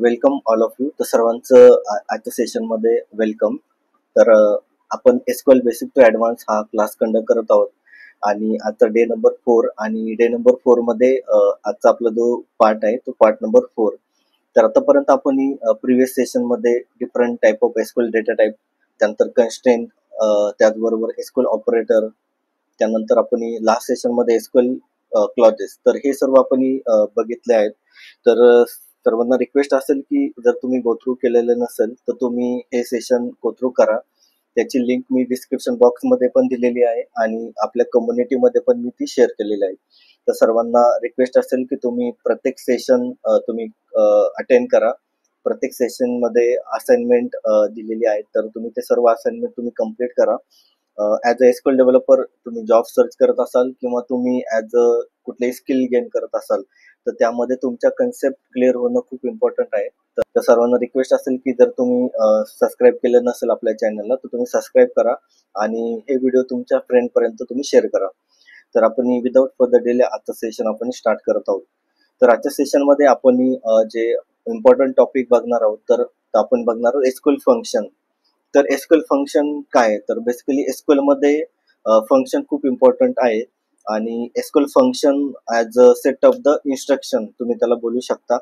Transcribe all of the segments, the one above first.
Welcome all of you. तर सर्वांचं आजच्या सेशनमध्ये वेलकम. तर आपण एसक्यूएल बेसिक टू ॲडव्हान्स हा क्लास कंडक्ट करत आहोत आणि आजचा डे नंबर 4 आणि डे नंबर 4 मध्ये आजचा आपला जो पार्ट आहे तो पार्ट नंबर 4. तर आतापर्यंत आपण प्रिव्हियस सेशनमध्ये different type of SQL data type, त्यानंतर कन्स्ट्रेंट, त्याचबरोबर एसक्यूएल ऑपरेटर, त्यानंतर आपण लास्ट सेशनमध्ये एसक्यूएल क्लॉजेस, तर हे सर्व आपण बघितले आहेत. तर सर्वांना रिक्वेस्ट असेल की जर तुम्ही गो थ्रू केलेलं नसेल तर तुम्ही हे सेशन गो थ्रू करा. त्याची लिंक मी डिस्क्रिप्शन बॉक्समध्ये पण दिलेली आहे आणि आपल्या कम्युनिटीमध्ये पण मी ती शेअर केलेली आहे. तर सर्वांना रिक्वेस्ट असेल की तुम्ही प्रत्येक सेशन तुम्ही अटेंड करा. प्रत्येक सेशनमध्ये असाइनमेंट दिलेली आहे, तर तुम्ही ते सर्व असाइनमेंट तुम्ही कम्प्लीट करा. ॲज अ एसक्यूएल डेव्हलपर तुम्ही जॉब सर्च करत असाल किंवा तुम्ही ॲज अ कुठलेही स्किल गेन करत असाल तर त्यामध्ये तुमच्या कन्सेप्ट क्लिअर होणं खूप इम्पॉर्टंट आहे. तर सर्वांना रिक्वेस्ट असेल की जर तुम्ही सबस्क्राईब केलं नसेल आपल्या चॅनलला तर तुम्ही सबस्क्राईब करा आणि हे व्हिडिओ तुमच्या फ्रेंडपर्यंत तुम्ही शेअर करा. तर आपण विदाऊट फर्दर डिले आजचं सेशन आपण स्टार्ट करत आहोत. तर आजच्या सेशनमध्ये आपण जे इम्पॉर्टंट टॉपिक बघणार आहोत तर आपण बघणार आहोत एसक्यूएल फंक्शन. तर एसक्यूएल फंक्शन काय आहे? तर बेसिकली एसक्यूएल मध्ये फंक्शन खूप इम्पॉर्टंट आहे आणि SQL function as a set of the instruction तुम्ही त्याला बोलू शकता.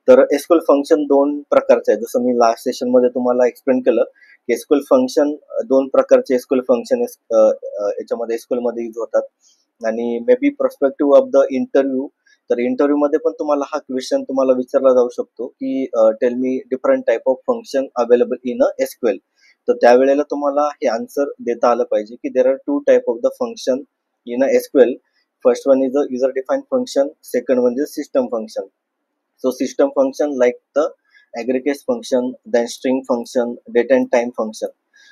तर एसक्यूएल फंक्शन दोन प्रकारचे आहे. जसं मी लास्ट सेशनमध्ये तुम्हाला एक्सप्लेन केलं की एसक्यूएल फंक्शन दोन प्रकारचे एसक्यूएल फंक्शन याच्यामध्ये एसक्यूएल मध्ये यूज होतात आणि may be perspective of the interview, तर इंटरव्ह्यू मध्ये पण तुम्हाला हा क्वेश्चन तुम्हाला विचारला जाऊ शकतो की tell me different type of function available in a SQL. तर त्यावेळेला तुम्हाला हे आन्सर देता आलं पाहिजे की there are two type of the function in a SQL. First one is a user defined function, second one is system function. So system function like the aggregate function, then string function, date and time function.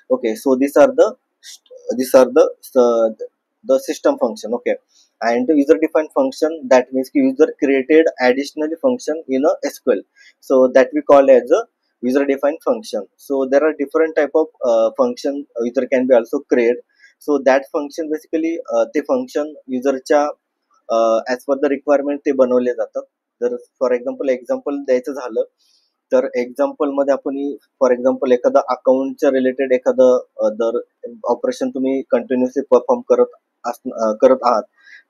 Okay, so these are the system function. Okay, and user defined function, that means user created additional function in a SQL, so that we call as a user defined function. So there are different type of function user can be also create. So that function basically ते function userच्या as per the requirement ते बनवले जातात. जर for example द्यायचं झालं तर एक्झाम्पलमध्ये आपण फॉर एक्झाम्पल एखादा अकाउंटच्या रिलेटेड एखादं जर ऑपरेशन तुम्ही कंटिन्युअसली परफॉर्म करत आहात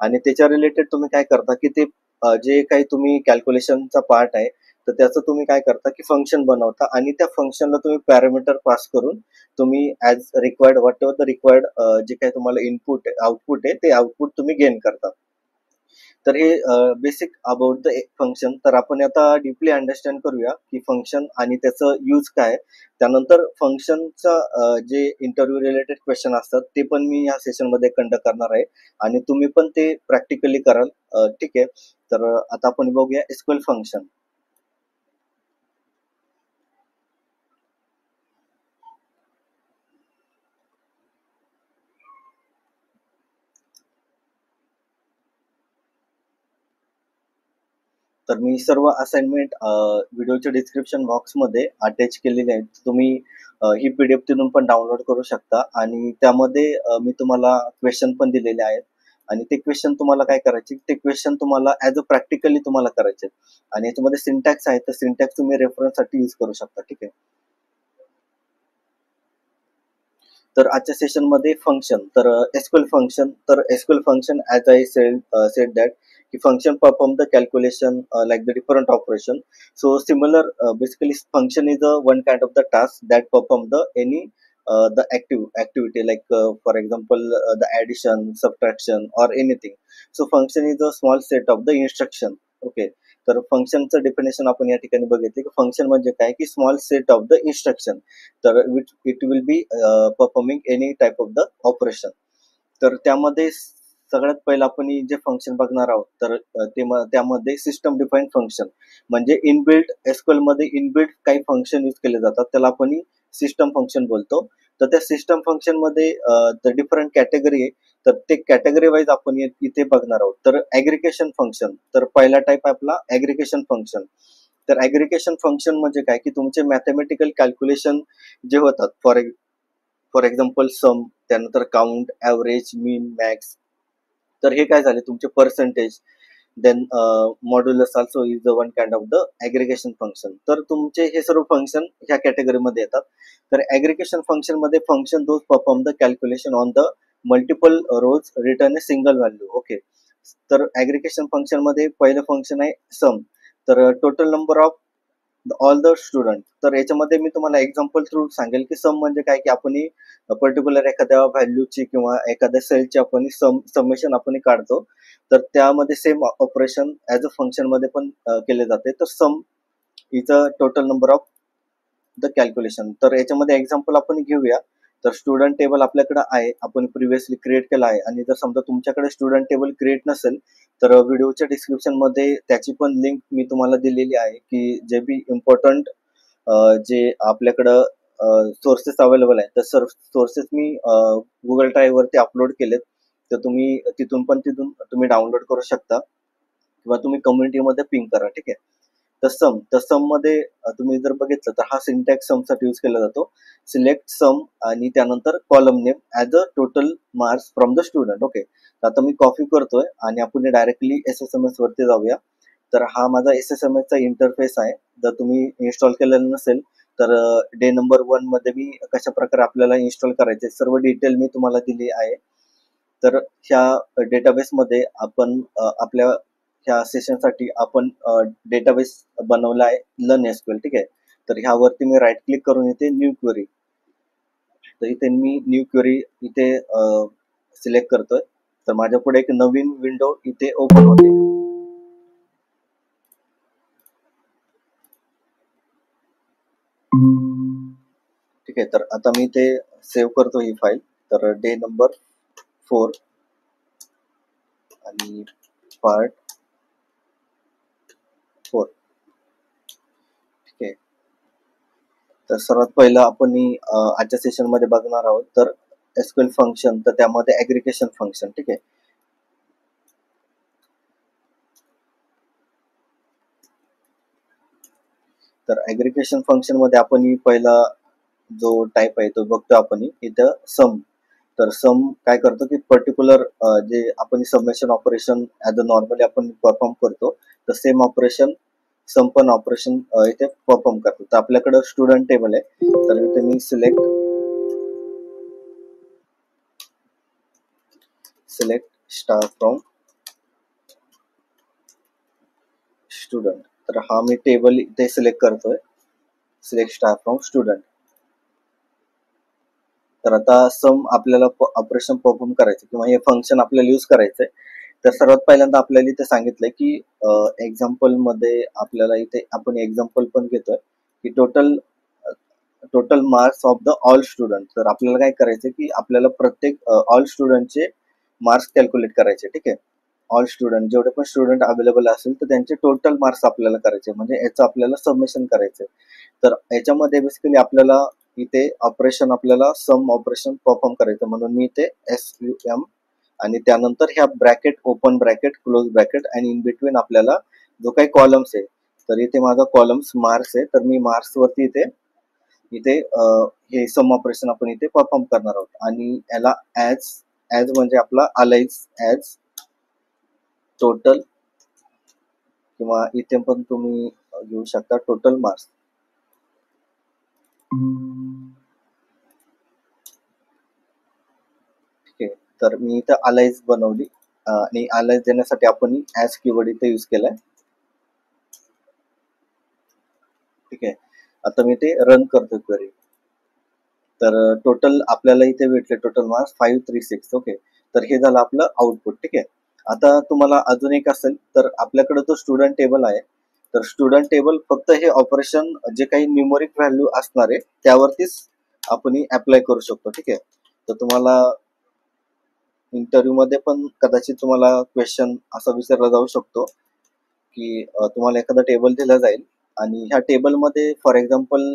आणि त्याच्या रिलेटेड तुम्ही काय करता की ते जे काही तुम्ही कॅल्क्युलेशनचा पार्ट आहे तर त्याचं तुम्ही काय करता की फंक्शन बनवता आणि त्या फंक्शनला तुम्ही पॅरामीटर पास करून तुम्ही as required what ever the required जे काही तुम्हाला इनपुट आउटपुट आहे ते आउटपुट तुम्ही गेन करता. तर हे बेसिक अबाउट द फंक्शन. तर आपण आता डीपली अंडरस्टँड करूया की फंक्शन आणि त्याचं यूज काय. त्यानंतर फंक्शनचा जे इंटरव्ह्यू रिलेटेड क्वेश्चन असतात ते पण मी या सेशनमध्ये कंडक्ट करणार आहे आणि तुम्ही पण ते प्रॅक्टिकली कराल. ठीक आहे, तर आता आपण बघूया एसक्यूएल फंक्शन. तर मी सर्व असाइनमेंट व्हिडिओच्या डिस्क्रिप्शन बॉक्समध्ये अटॅच केलेले आहेत. तुम्ही ही PDF तिथून पण डाउनलोड करू शकता आणि त्यामध्ये मी तुम्हाला क्वेश्चन पण दिलेले आहेत आणि ते क्वेश्चन तुम्हाला काय करायचे, ते क्वेश्चन तुम्हाला ॲज अ प्रॅक्टिकली तुम्हाला करायचे आणि याच्यामध्ये सिंटॅक्स आहे तर सिंटॅक्स तुम्ही रेफरन्ससाठी यूज करू शकता. ठीक आहे, तर आजच्या सेशनमध्ये फंक्शन. तर SQL function as I said that की function perform the calculation like the different operation. So similar, basically function is one kind of the task that perform the any the activity like for example the addition, subtraction or anything. So function is a small set of the instruction. Okay, तर फंक्शनचं definition आपण या ठिकाणी बघितले की function म्हणजे काय की small set of the instruction, तर it will be performing any type of the operation. तर त्यामध्ये सगळ्यात पहिलं आपण जे फंक्शन बघणार आहोत तर त्यामध्ये सिस्टम डिफाईन फंक्शन म्हणजे इनबिल्ट एसक्यूएल मध्ये इनबिल्ट काही फंक्शन यूज केले जातात त्याला आपण सिस्टम फंक्शन बोलतो. तर त्या सिस्टम फंक्शन मध्ये डिफरंट कॅटेगरी आहे, तर ते कॅटेगरी वाईज आपण इथे बघणार आहोत. तर ॲग्रिगेशन फंक्शन, तर पहिला टाईप आपला ॲग्रिगेशन फंक्शन. तर ॲग्रिगेशन फंक्शन म्हणजे काय की तुमचे मॅथमॅटिकल कॅल्क्युलेशन जे होतात फॉर एक्झाम्पल सम, त्यानंतर काउंट, ॲव्हरेज, मीन, मॅक्स, तर हे काय झाले तुमचे percentage, then modulus also is the one kind of the aggregation function. तर तुमचे हे सर्व फंक्शन ह्या कॅटेगरीमध्ये येतात. तर ॲग्रिगेशन फंक्शन मध्ये function those perform the calculation on the multiple rows return a single value. Okay, तर ॲग्रिगेशन फंक्शन मध्ये पहिलं फंक्शन आहे सम. तर total number of all the student. तर याच्यामध्ये मी तुम्हाला एक्झाम्पल थ्रू सांगेल की सम म्हणजे काय, की आपण पर्टिक्युलर एखाद्या व्हॅल्यूची किंवा एखाद्या सेलची आपण समेशन आपण काढतो. तर त्यामध्ये same operation as a function मध्ये पण केले जाते. तर सम is a total number of the calculation. तर याच्यामध्ये एक्झाम्पल आपण घेऊया. तर स्टुडंट टेबल आपल्याकडे आहे, आपण प्रिव्हियसली क्रिएट केला आहे. आणि जर समजा तुमच्याकडे स्टुडंट टेबल क्रिएट नसेल तर व्हिडिओच्या डिस्क्रिप्शन मध्ये त्याची पण लिंक मी तुम्हाला दिलेली आहे, की जे बी इम्पॉर्टंट जे आपल्याकडं सोर्सेस अवेलेबल आहेत. तर सोर्सेस मी गुगल ड्राईव्ह वरती अपलोड केलेत. तर तुम्ही तिथून तुम्ही डाउनलोड करू शकता किंवा तुम्ही कम्युनिटीमध्ये पिंग करा. ठीक आहे. तर सम मध्ये तुम्ही जर बघितलं तर हा सिंटॅक्स समसाठी यूज केला जातो. सिलेक्ट सम आणि त्यानंतर column name as a total marks from the student. Okay, आता मी कॉपी करतोय आणि आपण डायरेक्टली SSMS वरती जाऊया. तर हा माझा SSMS चा इंटरफेस आहे. जर तुम्ही इन्स्टॉल केलेलं नसेल तर डे नंबर 1 मध्ये मी कशा प्रकारे आपल्याला इन्स्टॉल करायचे सर्व डिटेल मी तुम्हाला दिली आहे. तर ह्या डेटाबेस मध्ये आपण आपल्या ह्या सेशनसाठी आपण डेटाबेस बनवला आहे लर्न एसक्यूएल. ठीक आहे. तर ह्यावरती मी राईट क्लिक करून इथे न्यू क्वेरी, तर इथे मी न्यू क्वेरी इथे सिलेक्ट करतोय. तर माझ्या पुढे एक नवीन विंडो इथे ओपन होते. ठीक आहे. तर आता मी ते सेव्ह करतो ही फाईल. तर डे नंबर 4 आणि पार्ट 4. ठीक आहे. तर सर्वात पहिलं आपण आजच्या सेशन मध्ये बघणार आहोत तर एसक्यूएल फंक्शन. तर त्यामध्ये ॲग्रिगेशन फंक्शन. ठीक आहे. तर ॲग्रिगेशन फंक्शन मध्ये आपण पहिला जो टाईप आहे तो बघतो आपण इथं सम. तर सम काय करतो की पर्टिक्युलर जे आपण submission operation as a normally आपण परफॉर्म करतो तर सेम ऑपरेशन सम पण ऑपरेशन इथे परफॉर्म करतो. तर आपल्याकडे स्टुडंट टेबल आहे. तर इथे मी सिलेक्ट स्टार फ्रॉम स्टुडंट. तर हा मी टेबल इथे सिलेक्ट करतोय. Select star from student. तर आता सम आपल्याला ऑपरेशन परफॉर्म करायचं किंवा हे फंक्शन आपल्याला यूज करायचंय. तर सर्वात पहिल्यांदा आपल्याला इथे सांगितलंय की एक्झाम्पल मध्ये आपल्याला इथे आपण एक्झाम्पल पण घेतोय की total marks of the all student. तर आपल्याला काय करायचं की आपल्याला प्रत्येक ऑल स्टुडंटचे मार्क्स कॅल्क्युलेट करायचे. ठीक आहे. ऑल स्टुडंट जेवढे पण स्टुडंट अवेलेबल असेल तर त्यांचे टोटल मार्क्स आपल्याला करायचे, म्हणजे याचं आपल्याला सबमिशन करायचंय. तर याच्यामध्ये बेसिकली आपल्याला इथे ऑपरेशन आपल्याला सम ऑपरेशन परफॉर्म करायचं, म्हणून मी इथे SUM आणि त्यानंतर ह्या bracket open bracket close bracket आणि इन बिटवीन आपल्याला जो काही कॉलम्स आहे. तर इथे माझा कॉलम्स मार्क्स आहे. तर मी मार्क्स वरती इथे इथे हे सम ऑपरेशन आपण इथे परफॉर्म करणार आहोत. आणि याला ऍज ऍज म्हणजे आपला अलाइज ऍज टोटल किंवा इथे पण तुम्ही घेऊ शकता टोटल मार्क्स. ठीक आहे. तर मी इथं अलाइज बनवली आणि अलाइज देण्यासाठी आपण ऍज कीवर्ड इथे यूज केलाय. ठीक आहे. आता मी ते रन करतो क्वेरी. तर टोटल आपल्याला इथे भेटले टोटल मार्क्स 536. ओके, तर हे झालं आपलं आउटपुट. ठीक आहे. आता तुम्हाला अजून एक असेल तर आपल्याकडे जो स्टुडंट टेबल आहे तर स्टुडंट टेबल फक्त हे ऑपरेशन जे काही न्यूमरिक व्हॅल्यू असणार आहे त्यावरतीच आपण अप्लाय करू शकतो. ठीक आहे. तर तुम्हाला इंटरव्ह्यू मध्ये पण कदाचित तुम्हाला क्वेश्चन असा विचारला जाऊ शकतो की तुम्हाला एखादा टेबल दिला जाईल आणि ह्या टेबलमध्ये फॉर एक्झाम्पल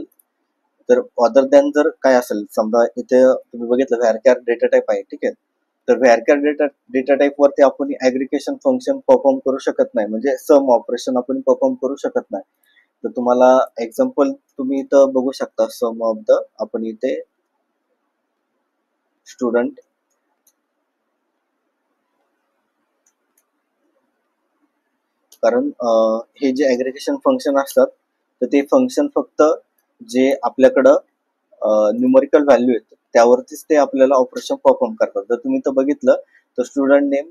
तर अदर दॅन जर काय असेल, समजा इथे तुम्ही बघितलं व्हॅरकॅर डेटा टाईप आहे. ठीक आहे. तर व्हॅरकॅर डेटा टाईप वरती आपण ॲग्रिगेशन फंक्शन परफॉर्म करू शकत नाही, म्हणजे सम ऑपरेशन आपण परफॉर्म करू शकत नाही. तर तुम्हाला एक्झाम्पल तुम्ही इथं बघू शकता सम ऑफ द आपण इथे स्टुडंट कारण हे जे ॲग्रिगेशन फंक्शन असतात तर ते फंक्शन फक्त जे आपल्याकडं न्यूमरिकल व्हॅल्यू आहेत त्यावरतीच ते आपल्याला ऑपरेशन परफॉर्म करतात. जर तुम्ही तर बघितलं तर student name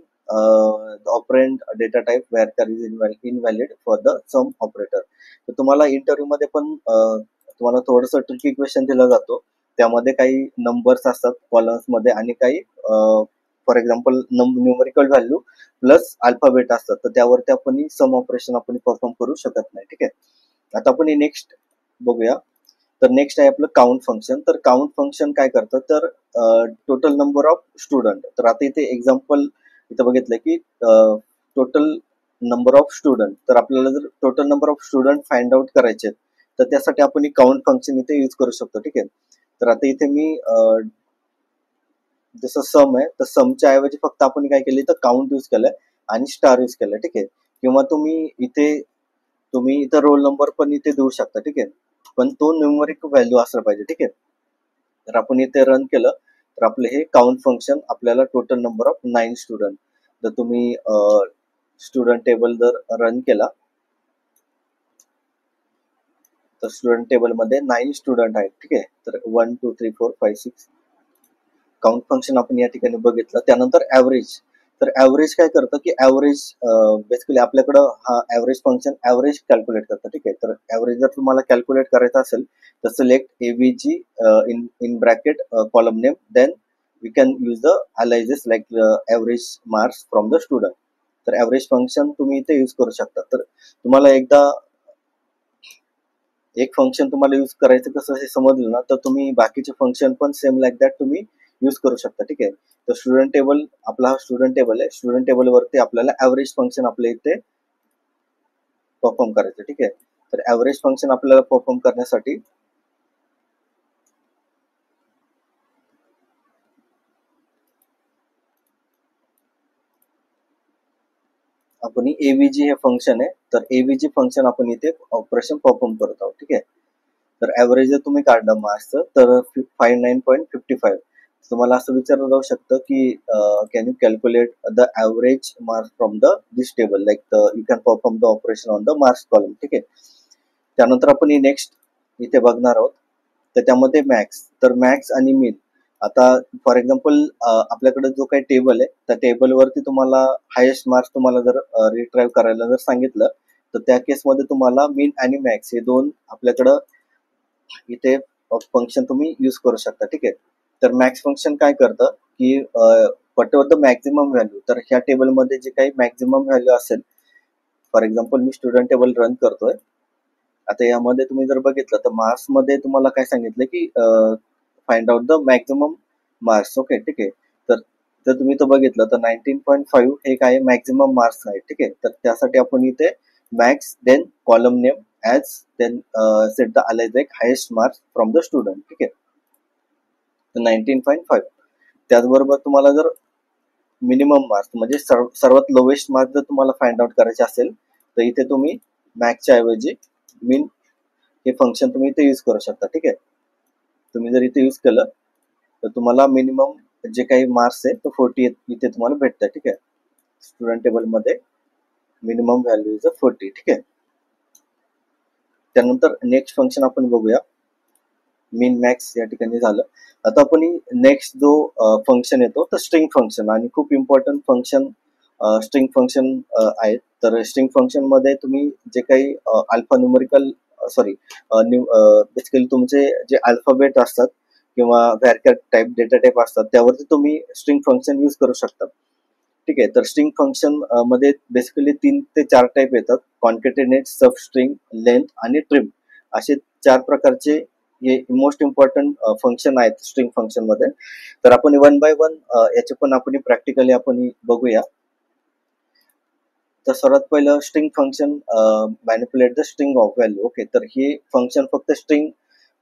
operand data type where is invalid for the sum operator. तर तुम्हाला इंटरव्ह्यू मध्ये पण तुम्हाला थोडंसं ट्रिकी क्वेश्चन दिला जातो. त्यामध्ये काही नंबर्स असतात कॉलम्स मध्ये आणि काही for example numerical value plus alphabet असतात. तर त्यावरती आपण सम ऑपरेशन आपण परफॉर्म करू शकत नाही. ठीक आहे. आता आपण नेक्स्ट बघूया. तर नेक्स्ट आहे आपलं काउंट फंक्शन. तर काउंट फंक्शन काय करतं तर टोटल नंबर ऑफ स्टुडंट. तर आता इथे एक्झाम्पल इथं बघितलं की टोटल नंबर ऑफ स्टुडंट. तर आपल्याला जर total number of student find out करायचे तर त्यासाठी आपण काउंट फंक्शन इथे यूज करू शकतो. ठीक आहे. तर आता इथे मी जसं सम आहे तर समच्या ऐवजी फक्त आपण काय केलं तर काउंट यूज केलंय आणि स्टार यूज केलंय. ठीक आहे. किंवा तुम्ही इथं रोल नंबर पण इथे देऊ शकता. ठीक आहे. पण तो न्यूमरिक व्हॅल्यू असला पाहिजे. ठीक आहे. तर आपण इथे रन केलं तर आपलं हे काउंट फंक्शन आपल्याला टोटल नंबर ऑफ 9 स्टुडंट. जर तुम्ही स्टुडंट टेबल जर रन केला तर स्टुडंट टेबल मध्ये 9 स्टुडंट आहेत. ठीक आहे. तर 1 2 3 4 5 6 काउंट फंक्शन आपण या ठिकाणी बघितलं. त्यानंतर ॲव्हरेज. तर ॲव्हरेज काय करतं की ॲव्हरेज बेसिकली आपल्याकडं हा ॲव्हरेज फंक्शन ॲव्हरेज कॅल्क्युलेट करतं. ठीक आहे. तर ॲव्हरेज जर तुम्हाला कॅल्क्युलेट करायचं असेल तर select AVG in bracket column name then we can use the aliases like average marks from the student. तर ॲव्हरेज फंक्शन तुम्ही इथे यूज करू शकता. तर तुम्हाला एकदा एक फंक्शन तुम्हाला यूज करायचं कसं हे समजलं ना तर तुम्ही बाकीचे फंक्शन पण सेम लाईक दॅट तुम्ही यूज करू शकता. ठीक आहे. तर स्टुडंट टेबल आपला हा स्टुडंट टेबल आहे. स्टुडंट टेबल वरती आपल्याला ॲव्हरेज फंक्शन आपल्या इथे परफॉर्म करायचं. ठीक आहे. तर ॲव्हरेज फंक्शन आपल्याला परफॉर्म करण्यासाठी आपण एव्हीजी हे फंक्शन आहे. तर एव्हीजी फंक्शन आपण इथे ऑपरेशन परफॉर्म करत आहोत. ठीक आहे. तर ॲव्हरेज जर तुम्ही काढलं मार्क्सचं तर 59.55. तुम्हाला असं विचारलं जाऊ शकतं की can you calculate the average marks from the this table like you can perform the operation on the marks column. ठीक आहे. त्यानंतर आपण नेक्स्ट इथे बघणार आहोत. तर त्यामध्ये मॅक्स. तर मॅक्स आणि मीन. आता फॉर एक्झाम्पल आपल्याकडे जो काही टेबल आहे त्या टेबलवरती तुम्हाला हायेस्ट मार्क्स तुम्हाला जर रिट्राईव्ह करायला जर सांगितलं तर त्या केसमध्ये तुम्हाला मीन आणि मॅक्स हे दोन आपल्याकडं इथे फंक्शन तुम्ही यूज करू शकता. ठीक आहे. तर मॅक्स फंक्शन काय करतं की व्हॉट द मॅक्झिमम व्हॅल्यू. तर ह्या टेबलमध्ये जे काही मॅक्झिमम व्हॅल्यू असेल for example me student table run करतोय. आता यामध्ये तुम्ही जर बघितलं तर मार्क्स मध्ये तुम्हाला काय सांगितलं की find out the maximum marks. Okay. ठीक आहे. तर जर तुम्ही तर बघितलं तर 19.5 हे काय मॅक्झिमम मार्क्स आहे. ठीक आहे. तर त्यासाठी आपण इथे max then column name as then set the alias like highest marks from the student. ठीक आहे. तर 19.5. त्याचबरोबर तुम्हाला जर मिनिमम मार्क्स म्हणजे सर्वात लोवेस्ट मार्क्स जर तुम्हाला फाइंड आउट करायचे असेल तर इथे तुम्ही मॅक्सच्या ऐवजी मीन हे फंक्शन तुम्ही इथे यूज करू शकता. ठीक आहे. तुम्ही जर इथे यूज केलं तर तुम्हाला मिनिमम जे काही मार्क्स आहे तो 40 इथे तुम्हाला भेटतं. ठीक आहे. स्टुडंट टेबल मध्ये मिनिमम व्हॅल्यू इज 40. ठीक आहे. त्यानंतर नेक्स्ट फंक्शन आपण बघूया. मीन मॅक्स या ठिकाणी झालं. आता आपण नेक्स्ट जो फंक्शन येतो तर स्ट्रिंग फंक्शन आणि खूप इम्पॉर्टंट फंक्शन स्ट्रिंग फंक्शन आहेत. तर स्ट्रिंग फंक्शन मध्ये तुम्ही जे काही अल्फा न्यूमरिकल सॉरी बेसिकली तुमचे जे अल्फाबेट असतात किंवा व्हॅरकॅर टाईप डेटा टाईप असतात त्यावरती तुम्ही स्ट्रिंग फंक्शन यूज करू शकता. ठीक आहे. तर स्ट्रिंग फंक्शन मध्ये बेसिकली 3 ते 4 टाईप येतात. कॉन्केटेनेट, सबस्ट्रिंग, लेंथ आणि ट्रिम असे 4 प्रकारचे हे मोस्ट इम्पॉर्टंट फंक्शन आहेत स्ट्रिंग फंक्शन मध्ये. तर आपण वन बाय वन याचे पण आपण प्रॅक्टिकली आपण बघूया. तर सर्वात पहिलं string function manipulate the string of value. Okay. तर हे फंक्शन फक्त स्ट्रिंग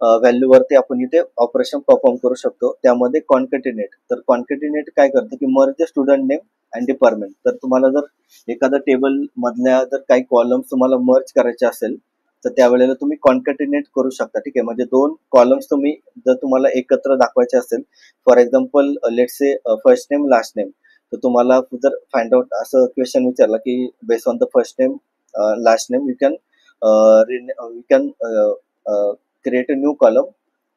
व्हॅल्यू वरती आपण इथे ऑपरेशन परफॉर्म करू शकतो. त्यामध्ये कॉन्केटिनेट. तर कॉन्केटिनेट काय करतं की merge the student name and department. तर तुम्हाला जर एखाद्या टेबल मधल्या जर काही कॉलम्स तुम्हाला मर्ज करायचे असेल तर त्यावेळेला तुम्ही कॉन्केटिनेट करू शकता. ठीक आहे. म्हणजे दोन कॉलम्स तुम्ही जर तुम्हाला एकत्र दाखवायचे असेल for example let's say first name last name तर तुम्हाला जर फाइंड आउट असं क्वेश्चन विचारला की base on the first name last name, you can create a new column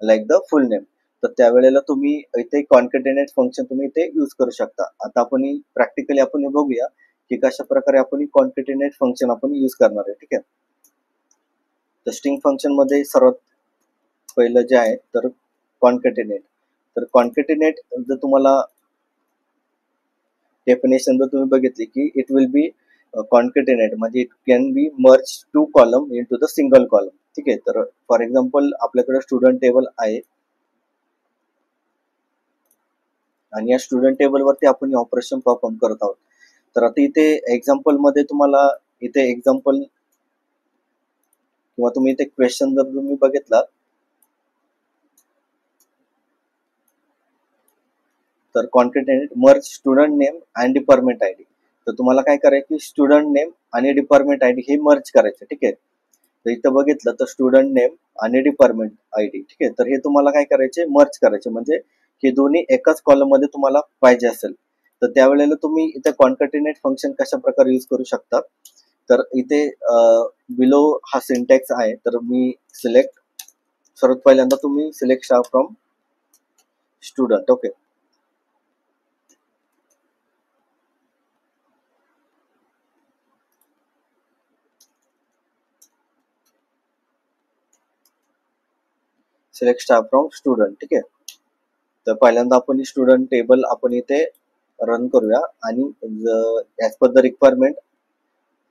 like the full name. तर त्यावेळेला तुम्ही इथे कॉन्केटेनेट फंक्शन तुम्ही इथे यूज करू शकता. आता आपण प्रॅक्टिकली आपण बघूया की कशा प्रकारे आपण कॉन्केटेनेट फंक्शन आपण यूज करणार आहे. ठीक आहे. तर स्ट्रिंग फंक्शन मध्ये सर्वात पहिलं जे आहे तर कॉन्केटेनेट. तर कॉन्केटेनेट जर तुम्हाला डेफिनेशन जर तुम्ही बघितली की इट विल बी कॉन्केटेनेट म्हणजे it can be merge two column into the single column. ठीक आहे. तर फॉर एक्झाम्पल आपल्याकडे स्टुडंट टेबल आहे आणि या स्टुडंट टेबल वरती आपण ऑपरेशन परफॉर्म करत आहोत. तर आता इथे एक्झाम्पल मध्ये तुम्हाला इथे एक्झाम्पल किंवा तुम्ही इथे क्वेश्चन जर तुम्ही बघितला तर concatenate merge student name and department ID. तर तुम्हाला काय करायचं की स्टुडंट नेम आणि डिपार्टमेंट आयडी हे मर्ज करायचे. ठीक आहे. तर इथं बघितलं तर स्टुडंट नेम आणि डिपार्टमेंट आयडी. ठीक आहे. तर हे तुम्हाला काय करायचे मर्ज करायचे म्हणजे हे दोन्ही एकाच कॉलम मध्ये तुम्हाला पाहिजे असेल तर त्यावेळेला तुम्ही इथे कॉन्केटेनेट फंक्शन कशा प्रकारे यूज करू शकता. तर इथे बिलो हा सिंटॅक्स आहे. तर मी सिलेक्ट सर्वात पहिल्यांदा तुम्ही select star from student. Okay. Select star from student. ठीक आहे. तर पहिल्यांदा आपण स्टुडंट टेबल आपण इथे रन करूया आणि ॲज पर द रिक्वायरमेंट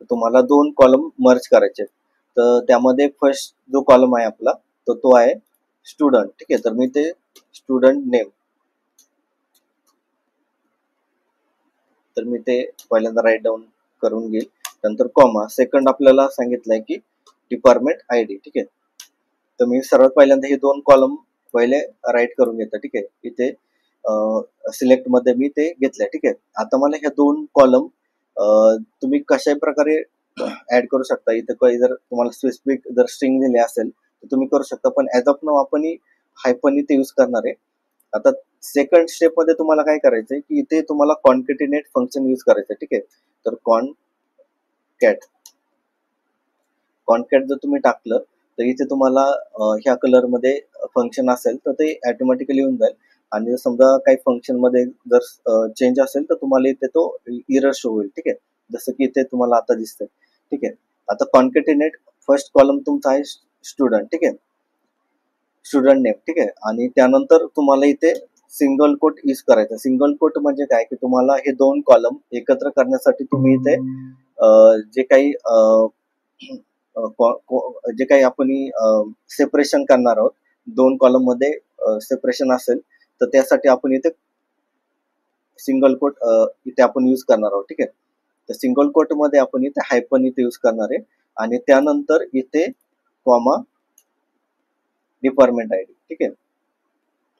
तुम्हाला दोन कॉलम मर्ज करायचे. तर त्यामध्ये फर्स्ट जो कॉलम आहे आपला तर तो आहे स्टुडंट. ठीक आहे. तर मी ते स्टुडंट नेम तर मी ते पहिल्यांदा राईट डाऊन करून घेईल. नंतर कॉमा सेकंड आपल्याला सांगितलंय की डिपार्टमेंट आयडी. ठीक आहे. तर मी सर्वात पहिल्यांदा हे दोन कॉलम पहिले राईट करून घेतो. ठीक आहे. इथे सिलेक्ट मध्ये मी ते घेतलंय. ठीक आहे. आता मला ह्या दोन कॉलम तुम्ही कशा प्रकारे ऍड करू शकता. इथे काही जर तुम्हाला स्पेसिफिक जर स्ट्रिंग दिली असेल तर तुम्ही करू शकता पण ऍज ऑफ नाऊ आपण हायफन इथे यूज करणार आहे. आता सेकंड स्टेप मध्ये तुम्हाला काय करायचंय की इथे तुम्हाला कॉन्केटेनेट फंक्शन यूज करायचं. ठीक आहे. तर कॉन्कॅट जर तुम्ही टाकलं तर इथे तुम्हाला ह्या कलर मध्ये फंक्शन असेल तर ते ऑटोमॅटिकली येऊन जाईल आणि जर समजा काही फंक्शन मध्ये जर चेंज असेल तर तुम्हाला इथे तो इरर शो होईल. ठीक आहे. जसं की इथे तुम्हाला आता दिसतंय. ठीक आहे. आता कॉन्केटेनेट फर्स्ट कॉलम तुमचा आहे स्टुडंट. ठीक आहे. Student name. ठीक आहे. आणि त्यानंतर तुम्हाला इथे सिंगल कोट यूज करायचा. सिंगल कोट म्हणजे काय की तुम्हाला हे दोन कॉलम एकत्र करण्यासाठी तुम्ही इथे जे काही जे काही आपण सेपरेशन करणार आहोत दोन कॉलम मध्ये सेपरेशन असेल तर त्यासाठी आपण इथे सिंगल कोट इथे आपण यूज करणार आहोत. ठीक आहे. तर सिंगल कोट मध्ये आपण इथे हायफन इथे यूज करणार आहे आणि त्यानंतर इथे कॉमा डिपार्टमेंट आयडी. ठीक आहे.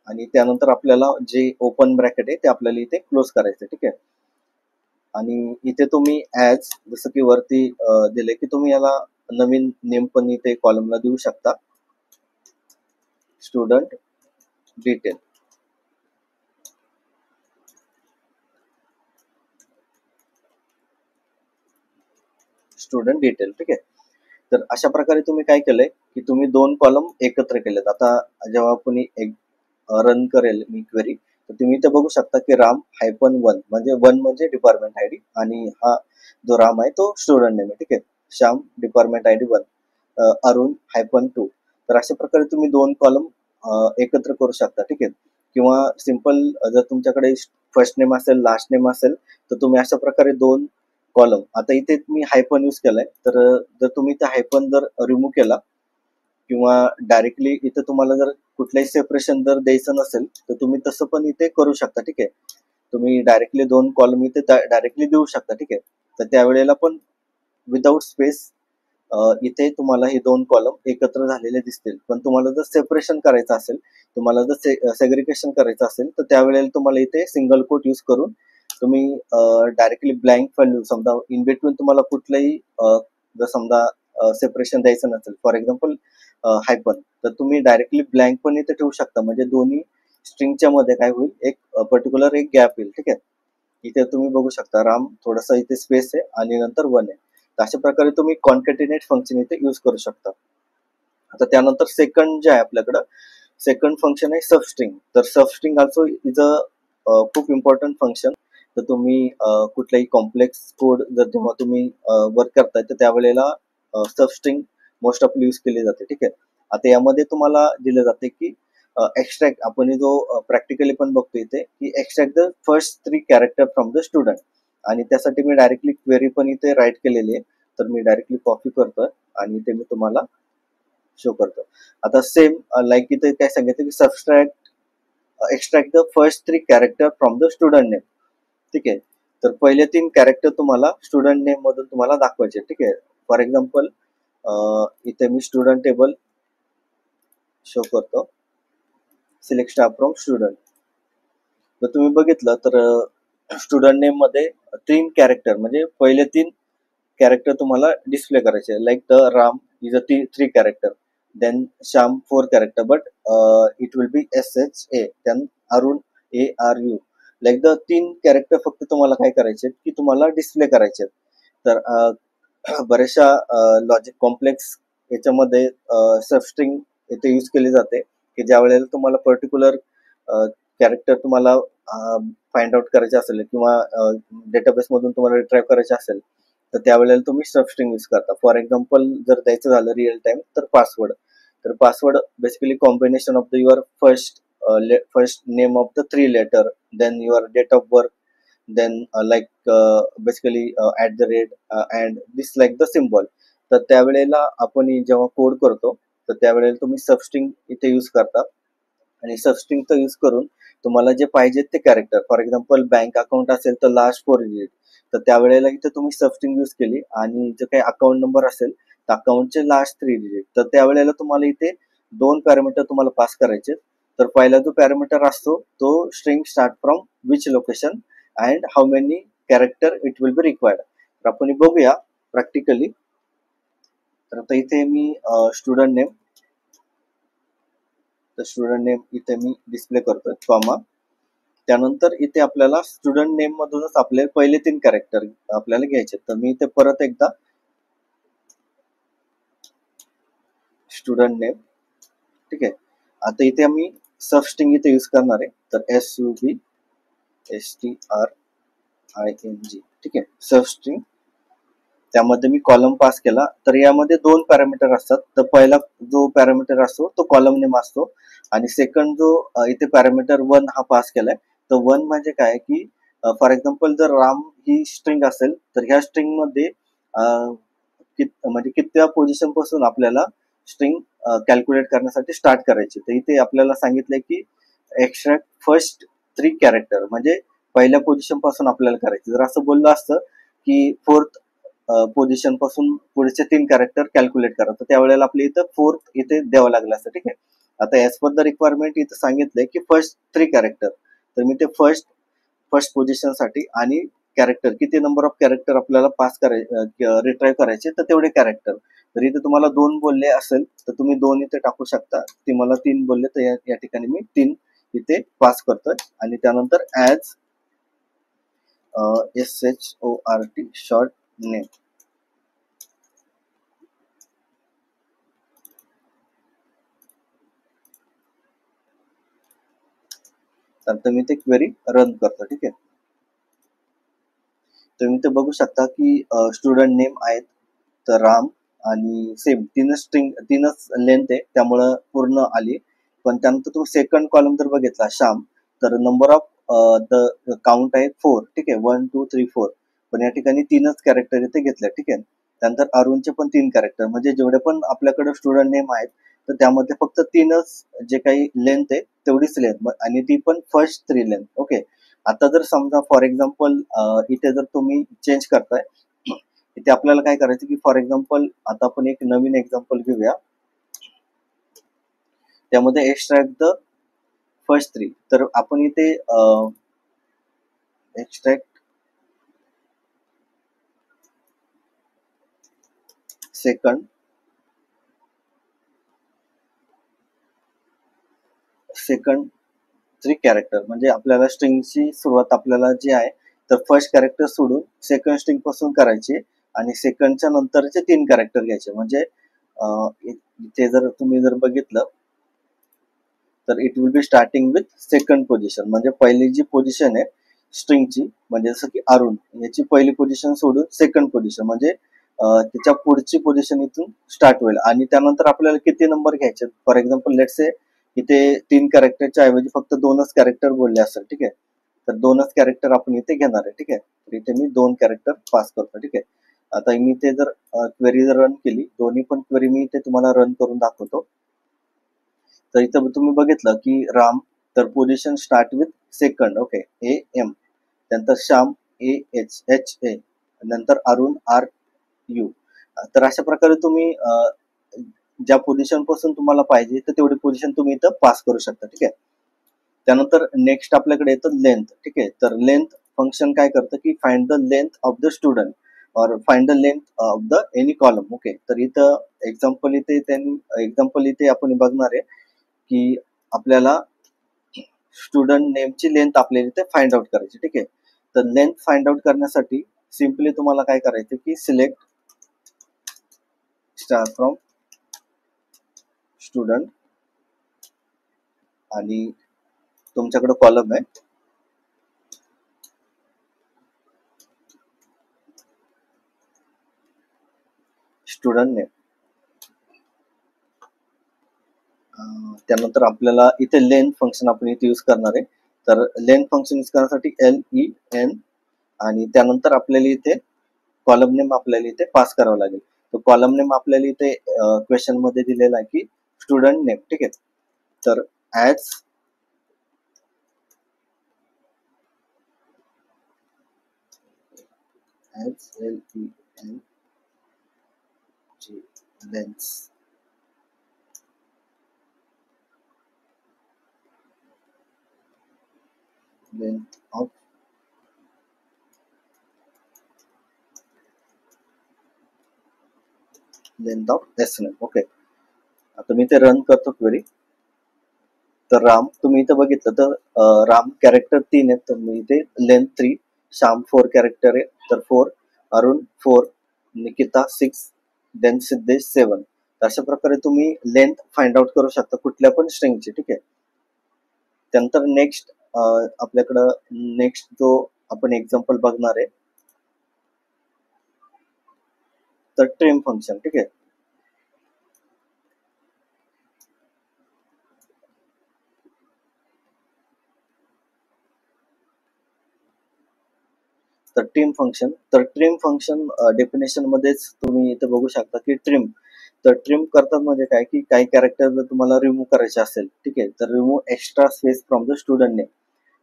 आणि त्यानंतर आपल्याला जे ओपन ब्रॅकेट आहे ते आपल्याला इथे क्लोज करायचं. ठीक आहे. आणि इथे तुम्ही ऍज जसं की वरती दिले की तुम्ही याला नवीन नेम पण इथे कॉलमला देऊ शकता. Student detail. Student detail. ठीक आहे. तर अशा प्रकारे तुम्ही काय केलंय की तुम्ही दोन कॉलम एकत्र केलेत. आता जेव्हा कोणी रन करेल मी क्वेरी तर तुम्ही इथे बघू शकता की राम हायफन वन म्हणजे डिपार्टमेंट आयडी आणि हा जो राम आहे तो स्टुडंट नेम आहे. ठीक आहे. Shyam department ID 1 Arun hyphen 2. तर अशा प्रकारे तुम्ही दोन कॉलम एकत्र करू शकता. ठीक आहे. किंवा सिंपल जर तुमच्याकडे फर्स्ट नेम असेल लास्ट नेम असेल तर तुम्ही अशा प्रकारे दोन कॉलम आता इथे मी हायफन यूज केलाय तर जर तुम्ही ते हायफन जर रिमूव्ह केला किंवा डायरेक्टली इथे तुम्हाला जर कुठलंही सेपरेशन जर द्यायचं नसेल तर तुम्ही तसं पण इथे करू शकता. ठीक आहे. तुम्ही डायरेक्टली दोन कॉलम इथे डायरेक्टली देऊ शकता. ठीक आहे. तर त्यावेळेला पण विदाउट स्पेस इथे तुम्हाला हे दोन कॉलम एकत्र झालेले दिसतील. पण तुम्हाला जर सेपरेशन करायचं असेल तुम्हाला जर सेग्रिगेशन करायचं असेल तर त्यावेळेला तुम्हाला इथे सिंगल कोट यूज करून तुम्ही डायरेक्टली ब्लँक व्हॅल्यू समजा इन बिटवीन तुम्हाला कुठलंही जर समजा सेपरेशन द्यायचं नसेल फॉर एक्झाम्पल हायफन तर तुम्ही डायरेक्टली ब्लँक पण इथे ठेवू शकता म्हणजे दोन्ही स्ट्रिंगच्या मध्ये काय होईल एक पर्टिक्युलर एक गॅप येईल. ठीक आहे. इथे तुम्ही बघू शकता राम थोडासा इथे स्पेस आहे आणि नंतर 1 आहे. तर अशा प्रकारे तुम्ही कॉन्कॅटिनेट फंक्शन इथे यूज करू शकता. आता त्यानंतर सेकंड जे आहे आपल्याकडं, सेकंड फंक्शन आहे सबस्ट्रिंग. तर सबस्ट्रिंग ऑल्सो इज अ खूप इम्पॉर्टंट फंक्शन. तर तुम्ही कुठलाही कॉम्प्लेक्स कोड जर जेव्हा तुम्ही वर्क करताय तर त्यावेळेला सबस्ट्रिंग मोस्ट ऑफ यूज केली जाते. ठीक आहे. आता यामध्ये तुम्हाला दिलं जाते की एक्स्ट्रॅक्ट, आपण जो प्रॅक्टिकली पण बघतो इथे की extract the first 3 character from the student, आणि त्यासाठी मी डायरेक्टली क्वेरी पण इथे राईट केलेली आहे. तर मी डायरेक्टली कॉपी करतोय आणि ते मी तुम्हाला शो करतो. आता सेम लाईक इथे काय सांगितलं की subtract extract the first 3 character from the student name. ठीक आहे. तर पहिले 3 कॅरेक्टर तुम्हाला स्टुडंट नेम मधून तुम्हाला दाखवायचे. ठीक आहे. फॉर एक्झाम्पल इथे मी स्टुडंट टेबल शो करतो. Select star from student. तर तुम्ही बघितलं तर स्टुडंट नेम मध्ये 3 कॅरेक्टर म्हणजे पहिले 3 कॅरेक्टर तुम्हाला डिस्प्ले करायचे. Like the Ram is a 3 character, then Shyam 4 character, but it will be SHA, then Arun ARU. Like the 3 character फक्त तुम्हाला काय करायचे की तुम्हाला डिस्प्ले करायचे. तर बऱ्याचशा लॉजिक कॉम्प्लेक्स याच्यामध्ये सबस्ट्रिंग इथे यूज केली जाते की ज्या वेळेला तुम्हाला पर्टिक्युलर कॅरेक्टर तुम्हाला फाइंड आउट करायचे असेल किंवा डेटाबेस मधून तुम्हाला रिट्राईव्ह करायचे असेल तर त्यावेळेला तुम्ही सबस्ट्रिंग यूज करता. फॉर एक्झाम्पल जर द्यायचं झालं रिअल टाइम तर पासवर्ड. तर password basically combination of the your first name of the 3 letter, then your date of birth, then like basically at the rate and this like the symbol. तर त्यावेळेला आपण जेव्हा code करतो तर त्यावेळेला तुम्ही सबस्ट्रिंग इथे यूज करता आणि सबस्ट्रिंगचा यूज करून तुम्हाला जे पाहिजे ते character, for example bank account असेल तर लास्ट 4 डिजिट, तर त्यावेळेला इथे तुम्ही सबस्ट्रिंग यूज केली आणि जे काही अकाउंट नंबर असेल तर अकाउंटचे लास्ट 3 डिजिट, तर त्यावेळेला तुम्हाला इथे 2 पॅरामीटर तुम्हाला पास करायचे. तर पहिला जो पॅरामीटर असतो तो string start from which location and how many character it will be required. तर आपण बघूया प्रॅक्टिकली. तर आता इथे मी स्टुडंट नेम, तर स्टुडंट नेम इथे मी डिस्प्ले करतोय कॉमा. त्यानंतर इथे आपल्याला स्टुडंट नेम मधूनच आपले पहिले 3 कॅरेक्टर आपल्याला घ्यायचे. तर मी इथे परत एकदा स्टुडंट नेम. ठीक आहे. आता इथे आम्ही सबस्ट्रिंग इथे यूज करणार आहे. तर SUBSTRING. ठीक आहे. सबस्ट्रिंग, त्यामध्ये मी कॉलम पास केला. तर यामध्ये 2 पॅरामीटर असतात. तर पहिला जो पॅरामीटर असतो तो कॉलम नेम असतो आणि सेकंड जो इथे पॅरामीटर 1 हा पास केलाय. तर 1 म्हणजे काय की फॉर एक्झाम्पल जर राम ही स्ट्रिंग असेल तर ह्या स्ट्रिंग मध्ये म्हणजे किती पोझिशन पासून आपल्याला स्ट्रिंग कॅल्क्युलेट करण्यासाठी स्टार्ट करायची. तर इथे आपल्याला सांगितलंय की एक्स्ट्रॅक्ट फर्स्ट 3 कॅरेक्टर म्हणजे पहिल्या पोझिशन पासून आपल्याला करायचं. जर असं बोललं असतं की 4th पोझिशन पासून पुढचे 3 कॅरेक्टर कॅल्क्युलेट करा तर त्यावेळेला आपल्या इथं 4th इथे द्यावं लागलं असतं. ठीक आहे. आता ॲज पर द रिक्वायरमेंट इथं सांगितलंय की फर्स्ट 3 कॅरेक्टर. तर मी ते फर्स्ट पोझिशन साठी आणि कॅरेक्टर किती नंबर ऑफ कॅरेक्टर आपल्याला पास करायचे रिट्राईव्ह करायचे तर तेवढे कॅरेक्टर. तर इथे तुम्हाला 2 बोलले असेल तर तुम्ही 2 इथे टाकू शकता. ते मला 3 बोलले तर या ठिकाणी मी 3 इथे पास करतोय आणि त्यानंतर ॲज SHORT शॉर्ट नेम. तर मी ते क्वेरी रन करतो. ठीक आहे. तुम्ही ते बघू शकता की स्टुडंट नेम आहेत तर राम आणि सेम 3च लेंथ आहे त्यामुळं पूर्ण आली. पण त्यानंतर तुम्ही सेकंड कॉलम जर बघितला श्याम तर नंबर ऑफ द काउंट आहे 4. ठीक आहे. 1 2 3 4. पण या ठिकाणी 3च कॅरेक्टर इथे घेतले. ठीक आहे. त्यानंतर अरुणचे पण 3 कॅरेक्टर म्हणजे जेवढे पण आपल्याकडे स्टुडंट नेम आहेत तर त्यामध्ये फक्त 3च जे काही लेंथ आहे तेवढीच लेंथ आणि ती पण फर्स्ट 3 लेंथ. ओके. आता जर समजा फॉर एक्झाम्पल इथे जर तुम्ही चेंज करताय इथे आपल्याला काय करायचं की फॉर एक्झाम्पल आता आपण एक नवीन एक्झाम्पल घेऊया. त्यामध्ये एक्स्ट्रॅक्ट द फर्स्ट 3. तर आपण इथे एक्स्ट्रॅक्ट सेकंड 3 कॅरेक्टर म्हणजे आपल्याला स्ट्रिंगची सुरुवात आपल्याला जी आहे तर फर्स्ट कॅरेक्टर सोडून सेकंड स्ट्रिंग पासून करायची आणि सेकंडच्या नंतरचे 3 कॅरेक्टर घ्यायचे. म्हणजे इथे जर तुम्ही बघितलं तर it will be starting with second position. म्हणजे पहिली जी पोझिशन आहे स्ट्रिंगची, म्हणजे जसं की अरुण याची पहिली पोझिशन सोडून सेकंड पोझिशन, म्हणजे त्याच्या पुढची पोझिशन इथून स्टार्ट होईल. आणि त्यानंतर आपल्याला किती नंबर घ्यायचे, फॉर एक्झाम्पल लेट्स से इथे 3 कॅरेक्टरच्या ऐवजी फक्त 2च कॅरेक्टर बोलले असेल, ठीक आहे, तर 2च कॅरेक्टर आपण इथे घेणार आहे. ठीक आहे, तर इथे मी 2 कॅरेक्टर पास करतो. ठीक आहे, आता मी ते जर क्वेरी रन केली, दोन्ही पण क्वेरी मी इथे तुम्हाला रन करून दाखवतो. तर इथं तुम्ही बघितलं की राम, तर position start with second, okay, A M, नंतर Shyam A H H A, नंतर अरुण आर यू. तर अशा प्रकारे तुम्ही ज्या पोझिशन पासून तुम्हाला पाहिजे तर तेवढी पोझिशन तुम्ही इथं पास करू शकता. ठीक आहे, त्यानंतर नेक्स्ट आपल्याकडे येतं लेंथ. ठीक आहे, तर लेंथ फंक्शन काय करतं की find the length of the student और find the length of the any column. Okay, तर इथं एक्झाम्पल इथे आपण बघणार आहे की आपल्याला स्टुडंट नेमची लेंथ आपल्याला इथे फाइंड आउट करायची. ठीक आहे, तर लेंथ फाइंड आउट करण्यासाठी सिम्पली तुम्हाला काय करायचं की सिलेक्ट स्टार फ्रॉम स्टुडंट, आणि तुमच्याकडे कॉलम आहे स्टुडंट नेम. त्यानंतर आपल्याला इथे लेंथ फंक्शन आपण इथे यूज करणार आहे. तर लेंथ फंक्शन यूज करण्यासाठी LEN, आणि त्यानंतर आपल्याला इथे कॉलम नेम आपल्याला इथे पास करावं लागेल. तो कॉलम नेम आपल्याला इथे क्वेश्चन मध्ये दिलेला आहे की स्टुडंट नेम. ठीक आहे, तर as LEN length of S name. Okay, आता मी ते रन करतो क्वेरी. तर राम तुम्ही इथे बघितलं तर राम कॅरेक्टर 3 आहेत, तर मी इथे लेंथ 3, श्याम 4 कॅरेक्टर आहे तर 4, अरुण 4, निकिता 6, देन सिद्धेश 7. अशा प्रकारे तुम्ही लेंथ फाइंड आउट करू शकता कुठल्या पण स्ट्रिंगची. ठीक आहे, त्यानंतर नेक्स्ट आपल्याकडं नेक्स्ट जो आपण एक्झाम्पल बघणार आहे तर ट्रिम फंक्शन. ठीक आहे, तर ट्रिम फंक्शन डेफिनेशन मध्येच तुम्ही इथे बघू शकता की ट्रिम, तर ट्रिम करतात म्हणजे काय की काही कॅरेक्टर जर तुम्हाला रिमूव्ह करायचे असेल, ठीक आहे, तर remove extra space from the student name.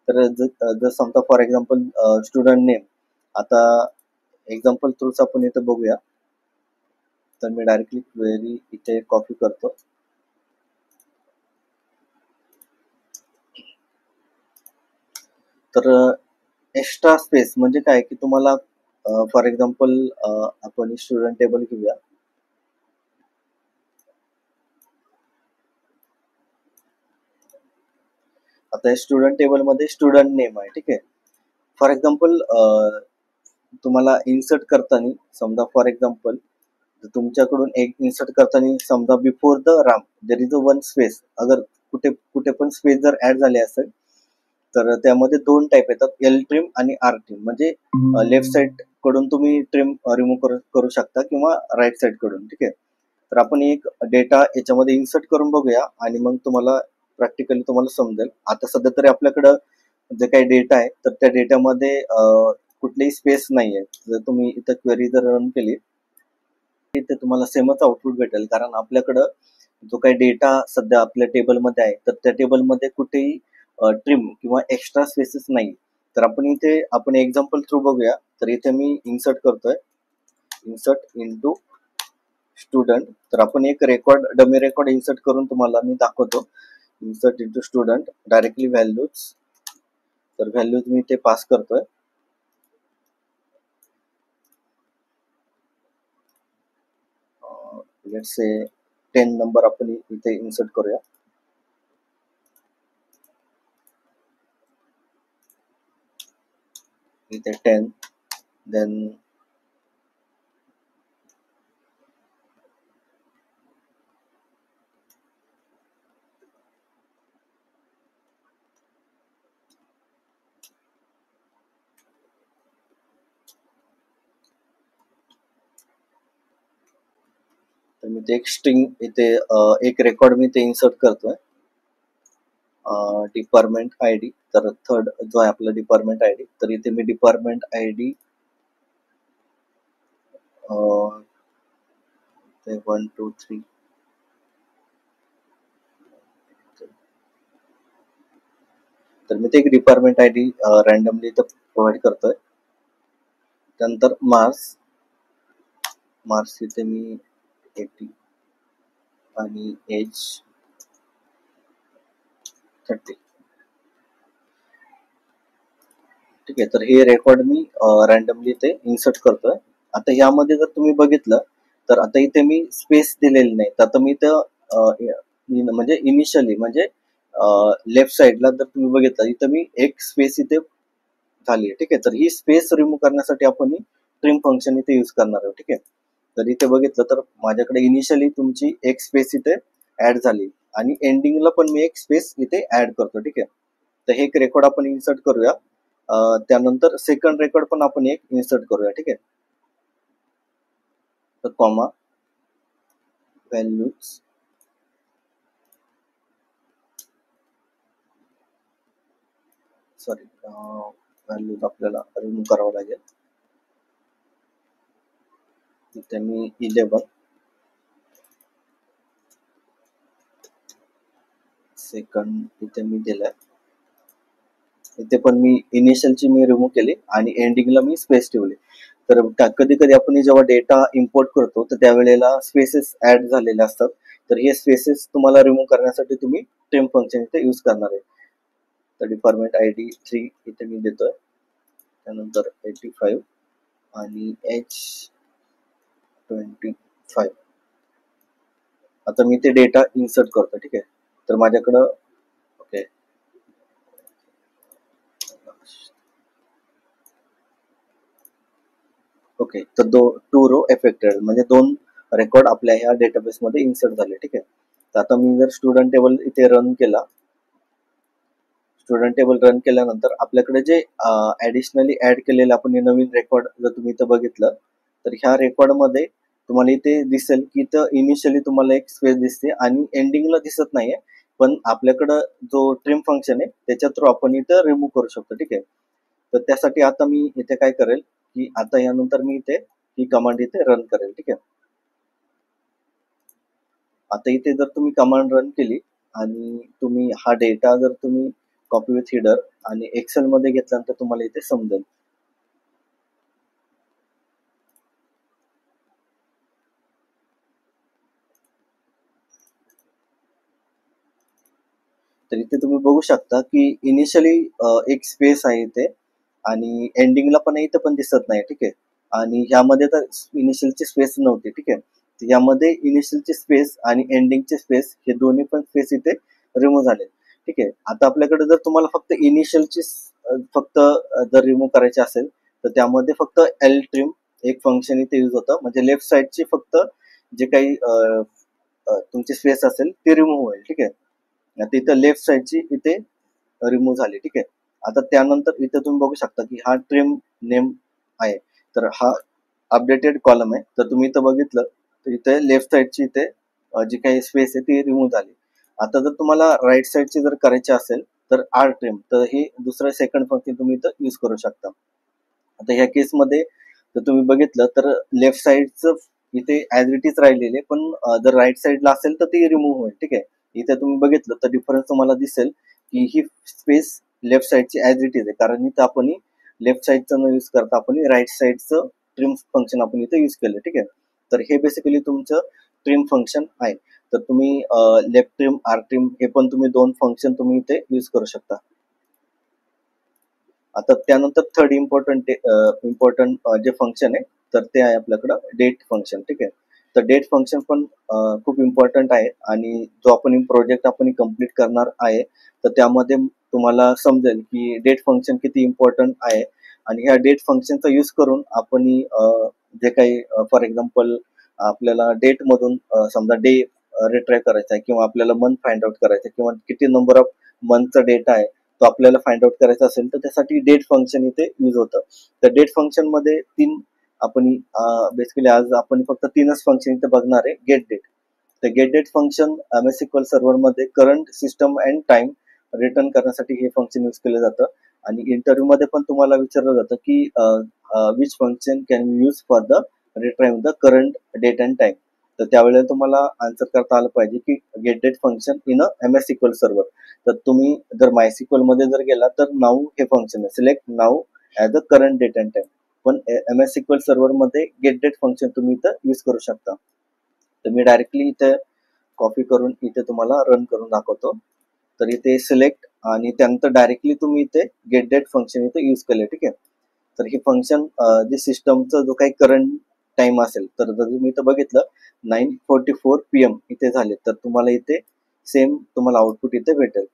तर जर समजा फॉर एक्झाम्पल स्टुडंट नेम, आता एक्झाम्पल थ्रूच आपण इथे बघूया. तर मी डायरेक्टली क्वेरी इथे कॉपी करतो. तर एक्स्ट्रा स्पेस म्हणजे काय की तुम्हाला फॉर एक्झाम्पल आपण स्टुडंट टेबल घेऊया. आता स्टुडंट टेबल मध्ये स्टुडंट नेम आहे. ठीक आहे, फॉर एक्झाम्पल तुम्हाला इन्सर्ट करताना समजा फॉर एक्झाम्पल तुमच्याकडून एक इन्सर्ट करताना समजा before the Ram there is a one space, अगर कुठे कुठे पण स्पेस जर ऍड झाले असेल तर त्यामध्ये 2 टाईप येतात, एल ट्रिम आणि आर ट्रिम. म्हणजे लेफ्ट साइड कडून तुम्ही ट्रिम रिमूव्ह करू शकता किंवा राईट साइड कडून. ठीक आहे, तर आपण एक डेटा याच्यामध्ये इन्सर्ट करून बघूया आणि मग तुम्हाला प्रॅक्टिकली तुम्हाला समजेल. आता सध्या तरी आपल्याकडं जे काही डेटा आहे तर त्या डेटामध्ये कुठलीही स्पेस नाही आहे. जर तुम्ही इथं क्वेरी जर रन केली इथे तुम्हाला सेमच आउटपुट भेटेल, कारण आपल्याकडं जो काही डेटा सध्या आपल्या टेबलमध्ये आहे तर त्या टेबलमध्ये कुठेही ट्रिम किंवा एक्स्ट्रा स्पेसेस नाही. तर आपण एक्झाम्पल थ्रू बघूया. तर इथे मी इन्सर्ट करतोय, इन्सर्ट इनटू स्टुडंट. तर आपण एक डमी रेकॉर्ड इन्सर्ट करून तुम्हाला मी दाखवतो. Insert into student, directly values, तर व्हॅल्यूज मी इथे पास करतोय. लेट्स से 10 नंबर आपण इथे इन्सर्ट करूया. इथे 10, देन मी ते एक स्ट्रिंग इथे एक रेकॉर्ड मी ते इन्सर्ट करतोय. डिपार्टमेंट आय डी, तर थर्ड जो आहे आपला डिपार्टमेंट आय डी, तर इथे मी डिपार्टमेंट आय डी 1 2 3 तर मी ते एक डिपार्टमेंट आय डी रॅन्डमली इथं प्रोव्हाइड करतोय. त्यानंतर मार्क्स इथे मी 80 आणि एज 30. ठीक आहे, तर हे रेकॉर्ड मी रॅन्डमली इथे इन्सर्ट करतोय. आता यामध्ये जर तुम्ही बघितलं तर आता इथे मी स्पेस दिलेली नाही. तर आता मी म्हणजे इनिशियली म्हणजे लेफ्ट साइडला जर तुम्ही बघितलं इथं मी एक स्पेस इथे झाली आहे. ठीक आहे, तर ही स्पेस रिमूव्ह करण्यासाठी आपण ट्रिम फंक्शन इथे यूज करणार आहोत. ठीक आहे, तर इथे बघितलं तर माझ्याकडे इनिशियली तुमची एक स्पेस इथे ऍड झाली आणि एंडिंगला पण मी एक स्पेस इथे ऍड करतो. ठीक आहे, तर हे एक रेकॉर्ड आपण इन्सर्ट करूया. त्यानंतर सेकंड रेकॉर्ड पण आपण एक इन्सर्ट करूया. ठीक आहे, तर कॉमा व्हॅल्यूज व्हॅल्यूज आपल्याला रिमूव्ह करावं लागेल. इथे मी 11 सेकंड इथे मी दिलाय. इथे पण मी इनिशियलची मी रिमूव्ह केली आणि एंडिंगला मी स्पेस ठेवली. तर कधी कधी आपण जेव्हा डेटा इम्पोर्ट करतो तर त्यावेळेला स्पेसेस ऍड झालेले असतात. तर हे स्पेसेस तुम्हाला रिमूव्ह करण्यासाठी तुम्ही ट्रिम फंक्शन इथे यूज करणार आहे. तर डिपार्टमेंट आय डी 3 इथे मी देतोय. त्यानंतर 85 आणि एच 25. आता मी ते डेटा इन्सर्ट करतो. ठीक आहे, तर माझ्याकडं ओके ओके तर 2 रो एफेक्टेड म्हणजे 2 रेकॉर्ड आपल्या ह्या डेटाबेस मध्ये इन्सर्ट झाले. ठीक आहे, तर आता मी जर स्टुडंट टेबल इथे रन केला, स्टुडंट टेबल रन केल्यानंतर आपल्याकडे जे ऍडिशनली ऍड केलेले आपण नवीन रेकॉर्ड जर तुम्ही इथं बघितलं तर ह्या रेकॉर्ड मध्ये तुम्हाला इथे दिसेल की इथं इनिशियली तुम्हाला एक स्पेस दिसते आणि एंडिंगला दिसत नाहीये. पण आपल्याकडं जो ट्रिम फंक्शन आहे त्याच्या थ्रू आपण इथं रिमूव्ह करू शकतो. ठीक आहे, तर त्यासाठी आता मी इथे काय करेल की आता यानंतर मी इथे ही कमांड इथे रन करेल. ठीक आहे, आता इथे जर तुम्ही कमांड रन केली आणि तुम्ही हा डेटा जर तुम्ही कॉपी विथ हिडर आणि एक्सेल मध्ये घेतल्यानंतर तुम्हाला इथे समजेल. तर इथे तुम्ही बघू शकता की इनिशियली एक स्पेस आहे इथे आणि एंडिंगला पण इथं पण दिसत नाही. ठीक आहे, आणि यामध्ये तर इनिशियलची स्पेस नव्हती. ठीक आहे, यामध्ये इनिशियलची स्पेस आणि एंडिंगची स्पेस हे दोन्ही पण स्पेस इथे रिमूव्ह झाले. ठीक आहे, आता आपल्याकडे जर तुम्हाला फक्त इनिशियलची फक्त जर रिमूव्ह करायची असेल तर त्यामध्ये फक्त एल ट्रिम एक फंक्शन इथे यूज होतं. म्हणजे लेफ्ट साइडची फक्त जे काही तुमची स्पेस असेल ती रिमूव्ह होईल. ठीक आहे, आता इथं लेफ्ट साइडची इथे रिमूव्ह झाली. ठीक आहे, आता त्यानंतर इथे तुम्ही बघू शकता की हा ट्रिम नेम आहे. तर हा अपडेटेड कॉलम आहे. तर तुम्ही इथं बघितलं तर इथे लेफ्ट साइडची इथे जी काही स्पेस आहे ती रिमूव्ह झाली. आता जर तुम्हाला राईट साइडची जर करायची असेल तर आर ट्रिम, तर हे दुसरं सेकंड फंक्शन तुम्ही इथं यूज करू शकता. आता ह्या केसमध्ये जर तुम्ही बघितलं तर लेफ्ट साइडचं इथे ऍज इट इज राहिलेले, पण जर राईट साइडला असेल तर ती रिमूव्ह होईल. ठीक आहे, इथे तुम्ही बघितलं तर डिफरन्स तुम्हाला दिसेल की ही स्पेस लेफ्ट साइडची ऍज इट इज आहे, कारण इथं आपण लेफ्ट साइडचं न यूज करता आपण राईट साइडचं ट्रिम फंक्शन आपण इथे यूज केलं. ठीक आहे, तर हे बेसिकली तुमचं ट्रिम फंक्शन आहे. तर तुम्ही लेफ्ट ट्रिम आर ट्रिम हे पण तुम्ही 2 फंक्शन तुम्ही इथे यूज करू शकता. आता त्यानंतर थर्ड इम्पॉर्टंट जे फंक्शन आहे तर ते आहे आपल्याकडं डेट फंक्शन. ठीक आहे, तर डेट फंक्शन पण खूप इम्पॉर्टंट आहे आणि जो आपण प्रोजेक्ट आपण कम्प्लीट करणार आहे तर त्यामध्ये तुम्हाला समजेल की डेट फंक्शन किती इम्पॉर्टंट आहे. आणि ह्या डेट फंक्शनचा यूज करून आपण जे काही फॉर एक्झाम्पल आपल्याला डेट मधून समजा डे रिट्राय करायचा आहे किंवा आपल्याला मंथ फाइंड आउट करायचं आहे किंवा किती नंबर ऑफ मंथचा डेटा आहे तो आपल्याला फाइंड आउट करायचा असेल तर त्यासाठी डेट फंक्शन इथे यूज होतं. तर डेट फंक्शन मध्ये 3 आपण बेसिकली आज आपण फक्त तीनच फंक्शन इथे बघणार आहे. गेट डेट, तर get date function MS SQL server मध्ये current system and time return करण्यासाठी हे फंक्शन यूज केलं जातं. आणि इंटरव्ह्यू मध्ये पण तुम्हाला विचारलं जातं की which function can you use for the retrieve the current date and time. तर त्यावेळेला तुम्हाला आन्सर करता आलं पाहिजे की get date function in MS SQL server. तर तुम्ही जर MySQL मध्ये जर गेला तर नाऊ हे फंक्शन आहे, select now as a current date and time. पण MS SQL सर्व्हर मध्ये गेट डेट फंक्शन तुम्ही इथं यूज करू शकता. तर मी डायरेक्टली इथे कॉपी करून इथे तुम्हाला रन करून दाखवतो. तर इथे सिलेक्ट आणि त्यानंतर डायरेक्टली तुम्ही इथे गेट डेट फंक्शन इथे यूज केले. ठीक आहे. तर हे फंक्शन जे सिस्टमचा जो काही करंट टाइम असेल, तर जर तुम्ही इथं बघितलं 9:44 PM इथे झाले, तर तुम्हाला इथे सेम तुम्हाला आउटपुट इथे भेटेल.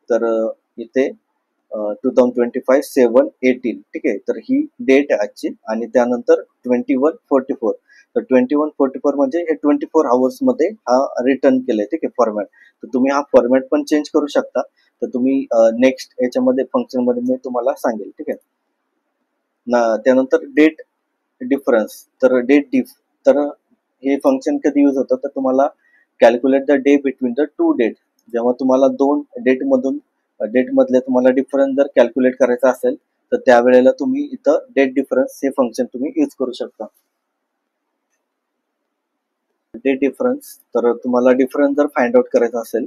तर इथे 2025/7/18. ठीक आहे. तर ही डेट आहे आजची आणि त्यानंतर 21:44. तर 21:44 म्हणजे हे 24 आवर्स मध्ये हा रिटर्न केलंय. ठीक आहे फॉर्मॅट. तर तुम्ही हा फॉर्मॅट पण चेंज करू शकता. तर तुम्ही नेक्स्ट याच्यामध्ये फंक्शन मध्ये मी तुम्हाला सांगेल. ठीक आहे. त्यानंतर डेट डिफरन्स, तर डेट डिफ, तर हे फंक्शन कधी यूज होतं, तर तुम्हाला calculate the day between the two date. जेव्हा तुम्हाला दोन डेट मधले तुम्हाला डिफरन्स जर कॅल्क्युलेट करायचा असेल, तर त्यावेळेला तुम्ही इथं डेट डिफरन्स हे फंक्शन तुम्ही यूज करू शकता. डेट डिफरन्स, तर तुम्हाला डिफरन्स जर फाइंड आउट करायचा असेल,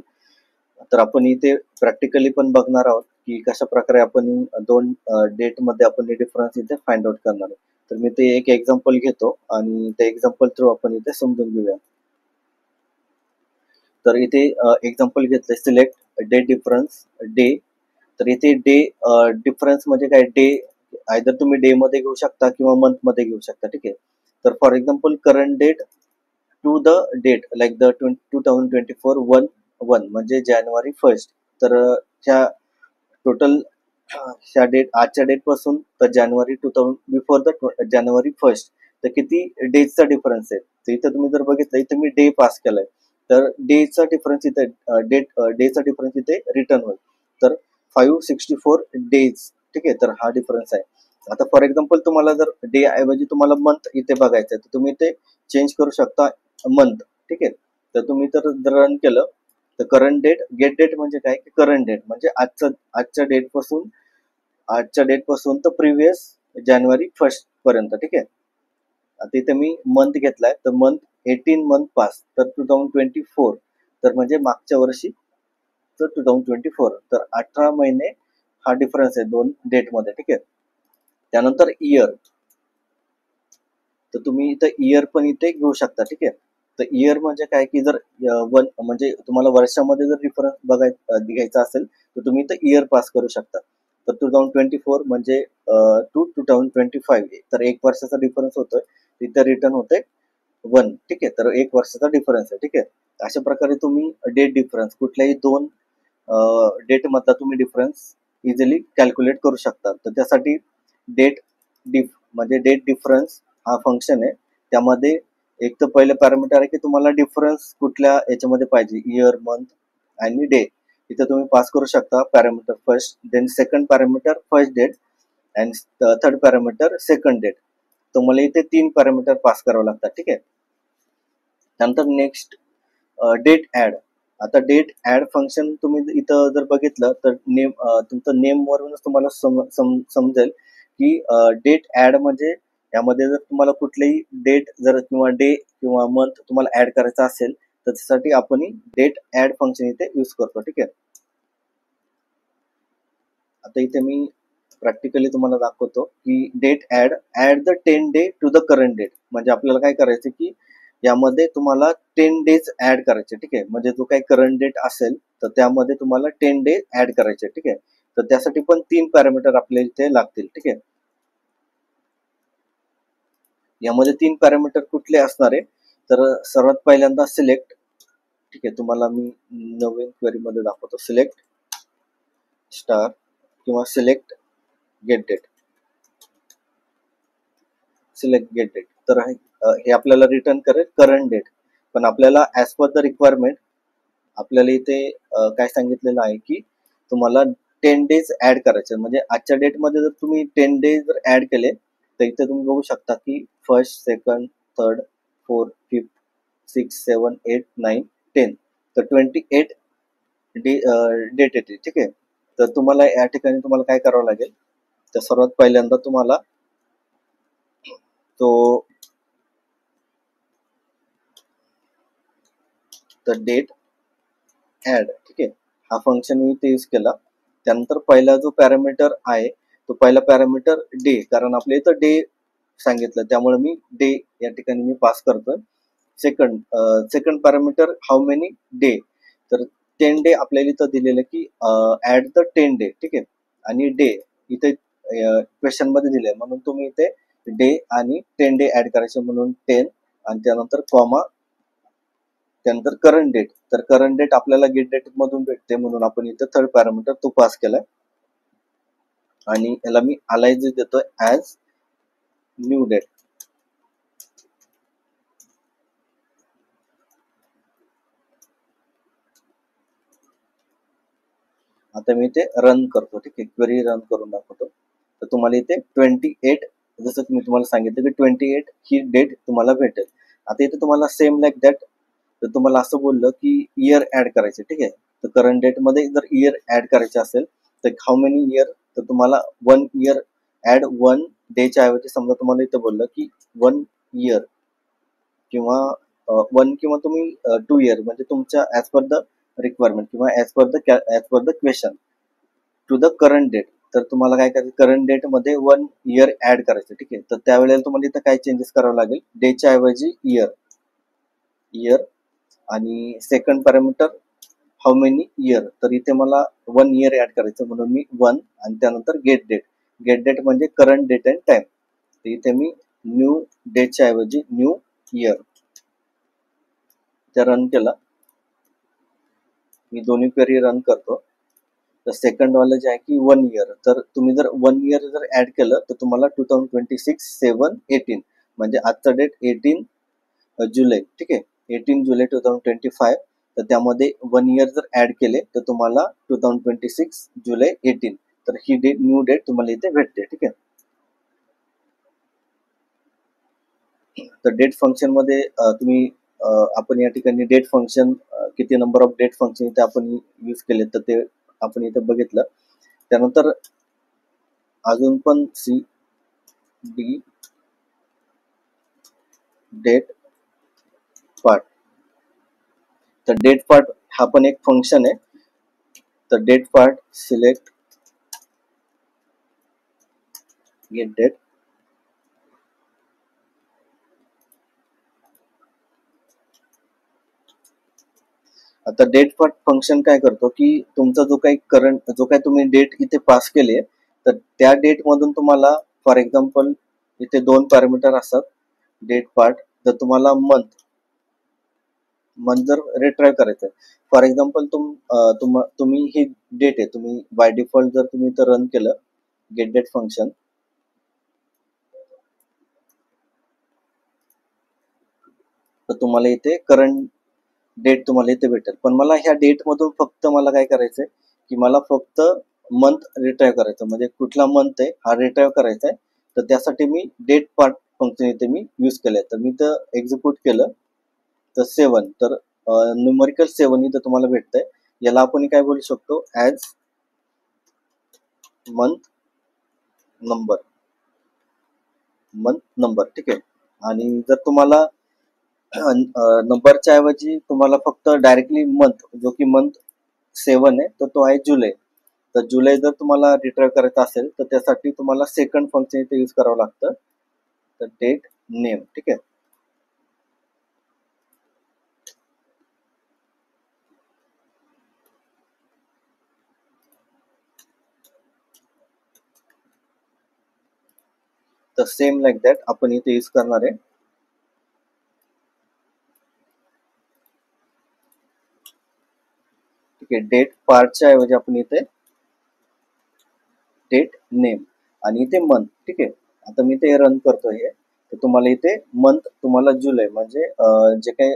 तर आपण इथे प्रॅक्टिकली पण बघणार आहोत की कशा प्रकारे आपण दोन डेट मध्ये आपण डिफरन्स इथे फाइंड आउट करणार आहे. तर मी ते एक एक्झाम्पल घेतो आणि त्या एक्झाम्पल थ्रू आपण इथे समजून घेऊया. तर इथे एक्झाम्पल घेतलंय, सिलेक्ट डेट डिफरन्स डे. तर इथे डे डिफरन्स म्हणजे काय, डे आयदर तुम्ही डे मध्ये घेऊ शकता किंवा मंथ मध्ये घेऊ शकता. ठीक आहे. तर for example current date to the date like the 2024/1/1 म्हणजे जानेवारी 1. तर ह्या टोटल ह्या डेट आजच्या डेट पासून तर जानेवारी 2000 बिफोर द जानेवारी 1. तर किती डेजचा डिफरन्स आहे. तर इथे तुम्ही जर बघितलं, इथे मी डे पास केलाय, तर डेचा डिफरन्स इथे डेचा डिफरन्स इथे रिटर्न होईल. तर 564 डेज. ठीक आहे. तर हा डिफरन्स आहे. आता फॉर एक्झाम्पल तुम्हाला जर डे ऐवजी तुम्हाला मंथ इथे बघायचं आहे, तर तुम्ही ते चेंज करू शकता मंथ. ठीक आहे. तर तुम्ही तर रन केलं, तर करंट डेट, गेट डेट म्हणजे काय की करंट डेट म्हणजे आजच्या डेट पासून तर प्रिव्हियस जानेवारी 1 पर्यंत. ठीक आहे. आता इथे मी मंथ घेतलाय, तर मंथ 18 मंथ पास, तर 2024, तर म्हणजे मागच्या वर्षी, तर 2024, तर 18 महिने हा डिफरन्स आहे दोन डेट मध्ये. ठीक आहे. त्यानंतर इयर, तर तुम्ही इथं इयर पण इथे घेऊ शकता. ठीक आहे. तर इयर म्हणजे काय की जर वन म्हणजे तुम्हाला वर्षामध्ये जर डिफरन्स घ्यायचा असेल, तर तुम्ही इथं इयर पास करू शकता. तर 2024 म्हणजे टू 2025, तर एक वर्षाचा डिफरन्स होतोय, तिथं रिटर्न होते 1. ठीक आहे. तर एक वर्षाचा डिफरन्स आहे. ठीक आहे. अशा प्रकारे तुम्ही डेट डिफरन्स कुठल्याही दोन डेट मधला तुम्ही डिफरन्स इझिली कॅल्क्युलेट करू शकता. तर त्यासाठी डेट डिफ म्हणजे डेट डिफरन्स हा फंक्शन आहे. त्यामध्ये एक तर पहिलं पॅरामीटर आहे की तुम्हाला डिफरन्स कुठल्या याच्यामध्ये पाहिजे, इयर, मंथ आणि डे. इथे तुम्ही पास करू शकता parameter first, then second parameter first date and third parameter second date. तुम्हाला इथे 3 पॅरामीटर पास करावं लागतात. ठीक आहे. नंतर नेक्स्ट डेट ऍड. आता डेट ऍड फंक्शन तुम्ही इथं जर बघितलं, तर नेम तुमचं नेम वरूनच तुम्हाला समजेल की डेट ऍड म्हणजे यामध्ये जर तुम्हाला कुठलीही डेट जर किंवा डे किंवा मंथ तुम्हाला ऍड करायचा असेल, तर त्यासाठी आपण डेट ऍड फंक्शन इथे यूज करतो. ठीक आहे. आता इथे मी प्रॅक्टिकली तुम्हाला दाखवतो की date add the 10 day to the current date. म्हणजे आपल्याला काय करायचं की यामध्ये तुम्हाला 10 डेज ऍड करायचे. ठीक आहे. म्हणजे जो काही करंट डेट असेल, तर त्यामध्ये तुम्हाला 10 डे ऍड करायचे. ठीक आहे. तर त्यासाठी पण 3 पॅरामीटर आपल्याला इथे लागतील. ठीक आहे. यामध्ये 3 पॅरामीटर कुठले असणार आहे, तर सर्वात पहिल्यांदा सिलेक्ट. ठीक आहे. तुम्हाला मी नवीन क्वेरी मध्ये दाखवतो, सिलेक्ट स्टार किंवा select get date. Select get date, तर हे आपल्याला रिटर्न करेल करंट डेट. पण आपल्याला ऍज पर द रिक्वायरमेंट आपल्याला इथे काय सांगितलेलं आहे की तुम्हाला 10 डेज ऍड करायचे. म्हणजे आजच्या डेट मध्ये जर तुम्ही 10 डेज जर ऍड केले, तर इथे तुम्ही बघू शकता की first, second, third, fourth, fifth, 6, 7, 8, 9, 10. तर 28 डेट येते. ठीक आहे. तर तुम्हाला या ठिकाणी तुम्हाला काय करावं लागेल, तर सर्वात पहिल्यांदा तुम्हाला तो डेट ऍड, ठीक आहे, हा फंक्शन मी इथे यूज केला. त्यानंतर पहिला जो पॅरामीटर आहे तो पहिला पॅरामीटर डे, कारण आपल्या इथं डे सांगितलं त्यामुळे मी डे या ठिकाणी मी पास करतोय. Second parameter how many day, तर 10 डे आपल्याला इथं दिलेलं की ऍड द 10 डे, ठीक आहे. आणि डे इथे क्वेश्चन मध्ये दिले म्हणून तुम्ही इथे डे आणि 10 डे ऍड करायचे म्हणून 10 आणि त्यानंतर कॉमा, त्यानंतर करंट डेट. तर करंट डेट आपल्याला गेट डेट मधून भेटते म्हणून आपण इथे थर्ड पॅरामीटर तो पास केलाय आणि याला मी अलाइज देतोय ऍज न्यू डेट. आता मी इथे रन करतो, ठीक आहे, क्वेरी रन करून दाखवतो. तर तुम्हाला इथे 28, जसं मी तुम्हाला सांगितलं की 28 ही डेट तुम्हाला भेटेल. आता इथे तुम्हाला सेम लाईक दॅट, तर तुम्हाला असं बोललं की इयर ऍड करायचे, ठीक आहे. तर करंट डेट मध्ये जर इयर ऍड करायचे असेल तर हाऊ मेनी इयर, तर तुम्हाला 1 इयर ऍड 1 डेच्या ऐवजी समजा तुम्हाला इथे बोललं की 1 इयर किंवा 1 किंवा तुम्ही 2 इयर, म्हणजे तुमच्या ऍज पर द रिक्वायरमेंट किंवा as per the question to the current date. तर तुम्हाला काय करायचं, करंट डेट मध्ये 1 इयर ऍड करायचं, ठीक आहे. तर त्यावेळेला तुम्हाला इथं काय चेंजेस करावं लागेल, डेच्या ऐवजी इयर आणि second parameter how many year, तर इथे मला 1 इयर ऍड करायचं म्हणून मी 1 आणि त्यानंतर गेट डेट म्हणजे करंट डेट अँड टाइम. तर इथे मी न्यू डेटच्या ऐवजी न्यू इयर त्या रन केला. मी दोन्ही क्वेरी रन करतो. तर सेकंड वाला जे आहे की 1 इयर, तर तुम्ही जर 1 इयर जर ऍड केलं तर तुम्हाला 2026 7 18 म्हणजे आजचा डेट 18 जुलै, ठीक आहे, 18 जुलै 2025. तर त्यामध्ये 1 इयर जर ऍड केले तर तुम्हाला 2026 जुलै 18, तर ही डेट न्यू डेट तुम्हाला इथे भेटते, ठीक आहे. तर डेट फंक्शन मध्ये तुम्ही आपण या ठिकाणी डेट फंक्शन किती नंबर ऑफ डेट फंक्शन इथे आपण यूज केले तर ते आपण इथे बघितलं. त्यानंतर अजून पण सी डी डेट पार्ट, तर डेट पार्ट हा पण एक फंक्शन आहे. तर date part select get date. आता डेट पार्ट फंक्शन काय करतो की तुमचा जो काही तुम्ही डेट इथे पास केली तर त्या डेट मधून तुम्हाला, फॉर एक्झाम्पल इथे 2 पॅरामीटर असतात डेट पार्ट. जर तुम्हाला मंथ जर रिट्राइव करायचं, फॉर एक्झाम्पल तुम्ही ही डेट आहे, तुम्ही बाय डिफॉल्ट जर तुम्ही इथं रन केलं गेट डेट फंक्शन, तर तुम्हाला इथे करंट डेट तुम्हाला इथे भेटेल. पण मला ह्या डेट मधून फक्त मला काय करायचंय की मला फक्त मंथ रिट्राइव करायचं, म्हणजे कुठला मंथ आहे हा रिट्राइव करायचा आहे. तर त्यासाठी मी डेट पार्ट फंक्शन इथे मी यूज केलंय. तर मी तर एक्झिक्यूट केलं तर 7, तर न्यूमरिकल 7 इथं तुम्हाला भेटतंय. याला आपण काय बोलू शकतो, ऍज मंथ नंबर, ठीक आहे. आणि जर तुम्हाला नंबरच्या ऐवजी तुम्हाला फक्त डायरेक्टली मंथ, जो की मंथ 7 आहे तर तो आहे जुलै. तर जुलै जर तुम्हाला रिट्राइव करायचं असेल तर त्यासाठी तुम्हाला सेकंड फंक्शन इथे यूज करावं लागतं, तर डेट नेम, ठीक आहे. तर सेम लाईक दॅट आपण इथे यूज करणार आहे. ठीक आहे, डेट पार्टच्या ऐवजी आपण इथे डेट नेम आणि इथे मंथ, ठीक आहे. आता मी ते रन करतो हे, तर तुम्हाला इथे मंथ, तुम्हाला जुलै म्हणजे जे काही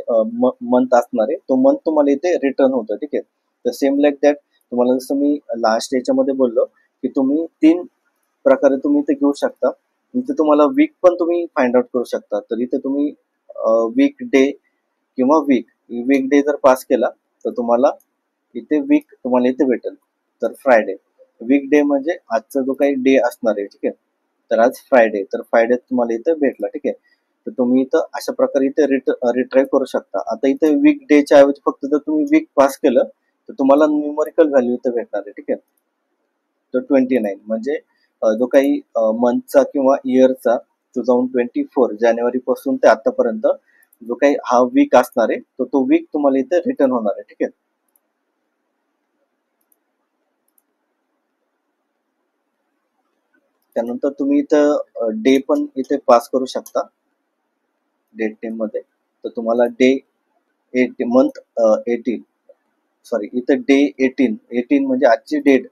मंथ असणार आहे तो मंथ तुम्हाला इथे रिटर्न होतं, ठीक आहे. तर सेम लाईक दॅट तुम्हाला जसं मी लास्ट याच्यामध्ये बोललो की तुम्ही 3 प्रकारे तुम्ही इथे घेऊ शकता. इथे तुम्हाला वीक पण तुम्ही फाइंड आउट करू शकता. तर इथे तुम्ही वीक डे किंवा वीक डे जर पास केला तर तुम्हाला इथे वीक तुम्हाला इथे भेटेल. तर फ्रायडे वीक डे म्हणजे आजचा जो काही डे असणार आहे, ठीक आहे. तर आज फ्रायडे, तर फ्रायडे तुम्हाला इथे भेटला, ठीक आहे. तर तुम्ही इथं अशा प्रकारे इथे रिट्राय करू शकता. आता इथे वीक डेच्या ऐवजी फक्त जर तुम्ही वीक पास केलं तर तुम्हाला न्यूमरिकल व्हॅल्यू इथे भेटणार आहे, ठीक आहे. तर 29 म्हणजे जो काही मंथचा किंवा इयरचा 2024 जानेवारी पासून ते आतापर्यंत जो काही हा वीक असणार आहे, तर तो वीक तुम्हाला इथे रिटर्न होणार आहे, ठीक आहे. त्यानंतर तुम्ही इथं डे पण इथे पास करू शकता डेट नेम मध्ये. तर तुम्हाला डे 18 मंथ 18, सॉरी इथं डे 18 म्हणजे आजची डेट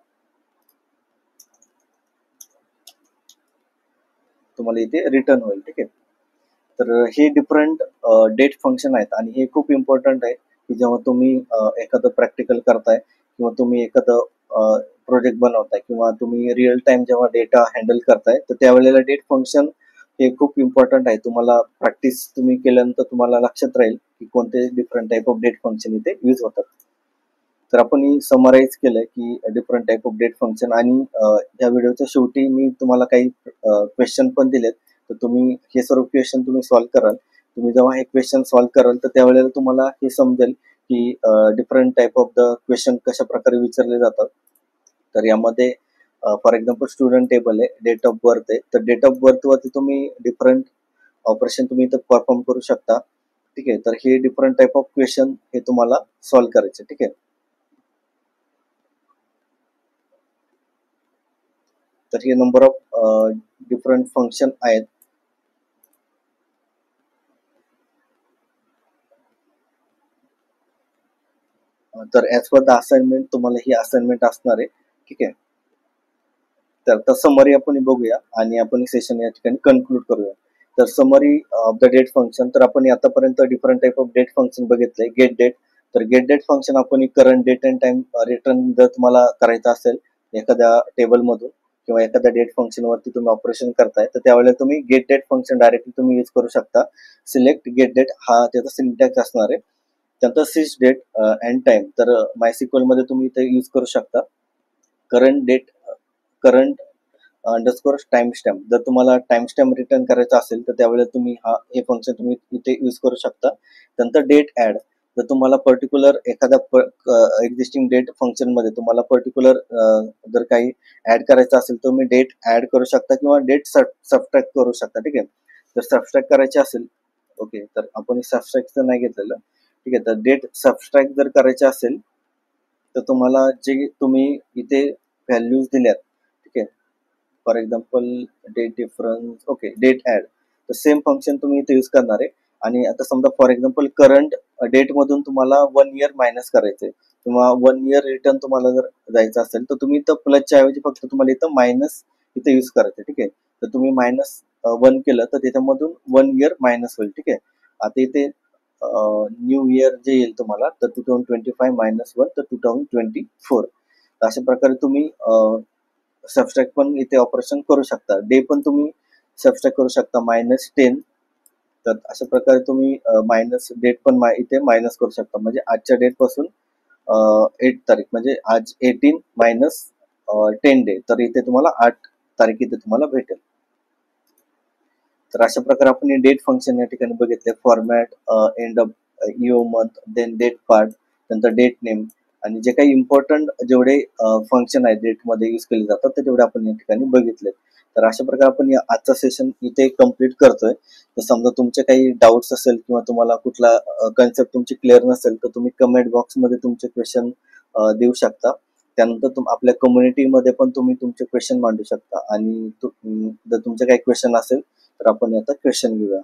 तुम्हाला इथे रिटर्न होईल, ठीक आहे. तर हे डिफरंट डेट फंक्शन आहेत आणि हे खूप इम्पॉर्टंट आहे की जेव्हा तुम्ही एखादं प्रॅक्टिकल करताय किंवा तुम्ही एखादं प्रोजेक्ट बनवताय किंवा तुम्ही रिअल टाइम जेव्हा डेटा हँडल करताय तर त्यावेळेला डेट फंक्शन हे खूप इम्पॉर्टंट आहे. तुम्हाला प्रॅक्टिस तुम्ही केल्यानंतर तुम्हाला लक्षात राहील की कोणते different type of date function इथे यूज होतात. तर आपण समराईज केलंय की different type of date function आणि या व्हिडिओच्या शेवटी मी तुम्हाला काही क्वेश्चन पण दिलेत. तर तुम्ही हे सर्व क्वेश्चन तुम्ही सॉल्व्ह कराल. तुम्ही जेव्हा हे क्वेश्चन सॉल्व्ह कराल तर त्यावेळेला तुम्हाला हे समजेल की different type of the question कशा प्रकारे विचारले जातात. तर यामध्ये फॉर एक्झाम्पल स्टुडंट टेबल आहे, डेट ऑफ बर्थ आहे. तर डेट ऑफ बर्थ वरती तुम्ही डिफरंट ऑपरेशन तुम्ही इथं परफॉर्म करू शकता, ठीक आहे. तर हे डिफरंट टाईप ऑफ क्वेश्चन हे तुम्हाला सॉल्व्ह करायचे, ठीक आहे. तर हे नंबर ऑफ डिफरंट फंक्शन आहेत. तर ॲज पर द असाइनमेंट तुम्हाला ही असाइनमेंट असणार आहे, ठीक आहे. तर समरी आपण बघूया आणि आपण सेशन या ठिकाणी कन्क्लूड करूया. तर summary of the date function, तर आपण आतापर्यंत different type of date function बघितलंय. गेट डेट, तर गेट डेट फंक्शन आपण current date and time return जर तुम्हाला करायचं असेल एखाद्या टेबल मधून किंवा एखाद्या डेट फंक्शन वरती तुम्ही ऑपरेशन करताय तर त्यावेळेला तुम्ही गेट डेट फंक्शन डायरेक्टली तुम्ही यूज करू शकता. सिलेक्ट गेट डेट हा त्याचा सिंटॅक्स असणार आहे. त्यानंतर सिच डेट अँड टाइम, तर मायसिक्वल मध्ये तुम्ही इथे यूज करू शकता. Current date, current underscore time stamp, जर तुम्हाला टाइम स्टॅम्प रिटर्न करायचा असेल तर त्यावेळेला तुम्ही हे फंक्शन तुम्ही इथे यूज करू शकता. त्यानंतर डेट ऍड, जर तुम्हाला पर्टिक्युलर एखाद्या एक्झिस्टिंग डेट फंक्शन मध्ये तुम्हाला पर्टिक्युलर जर काही ऍड करायचं असेल तर तुम्ही डेट ऍड करू शकता किंवा डेट सबट्रॅक्ट करू शकता, ठीक आहे. जर सबट्रॅक्ट करायचे असेल, ओके, तर आपण सबट्रॅक्टचं नाही घेतलेलं, ठीक आहे. तर डेट सबट्रॅक्ट जर करायचे असेल तर तुम्हाला जे तुम्ही इथे व्हॅल्यूज दिल्यात, ठीक आहे. For example date difference, okay, date add, तर सेम फंक्शन तुम्ही इथे यूज करणार आहे. आणि आता समजा फॉर एक्झाम्पल करंट डेट मधून तुम्हाला 1 इयर मायनस करायचंय किंवा 1 इयर रिटर्न तुम्हाला जर जायचं असेल तर तुम्ही इथं प्लसच्या ऐवजी फक्त तुम्हाला इथं मायनस इथे यूज करायचं, ठीक आहे. तर तुम्ही -1 केलं तर त्याच्यामधून 1 इयर मायनस होईल, ठीक आहे. आता इथे न्यू इयर जे येईल तुम्हाला तर 2025 -1 तर 2024. अशा प्रकारे तुम्ही सबस्ट्रॅक्ट पण इथे ऑपरेशन करू शकता. डे पण तुम्ही सबस्ट्रॅक्ट करू शकता -10. तर अशा प्रकारे तुम्ही मायनस डेट पण इथे मायनस करू शकता. म्हणजे आजच्या डेट पासून 8 तारीख म्हणजे आज 18 मायनस 10 डे, तर इथे तुम्हाला 8 तारीख इथे तुम्हाला भेटेल. तर अशा प्रकारे आपण डेट फंक्शन या ठिकाणी बघितले. Format, end of year, month, then date part, नंतर डेट नेम आणि जे काही इम्पॉर्टंट जेवढे फंक्शन आहेत डेट मध्ये यूज केले जातात ते तेवढे आपण या ठिकाणी बघितले. तर अशा प्रकारे आपण आजचा सेशन इथे कम्प्लीट करतोय. तर समजा तुमचे काही डाऊट्स असेल किंवा तुम्हाला कुठला कन्सेप्ट तुमची क्लिअर नसेल तर तुम्ही कमेंट बॉक्स मध्ये तुमचे क्वेश्चन देऊ शकता. त्यानंतर आपल्या कम्युनिटीमध्ये पण तुम्ही तुमचे क्वेश्चन मांडू शकता आणि जर तुमचे काही क्वेश्चन असेल तर आपण आता क्वेश्चन घेऊया.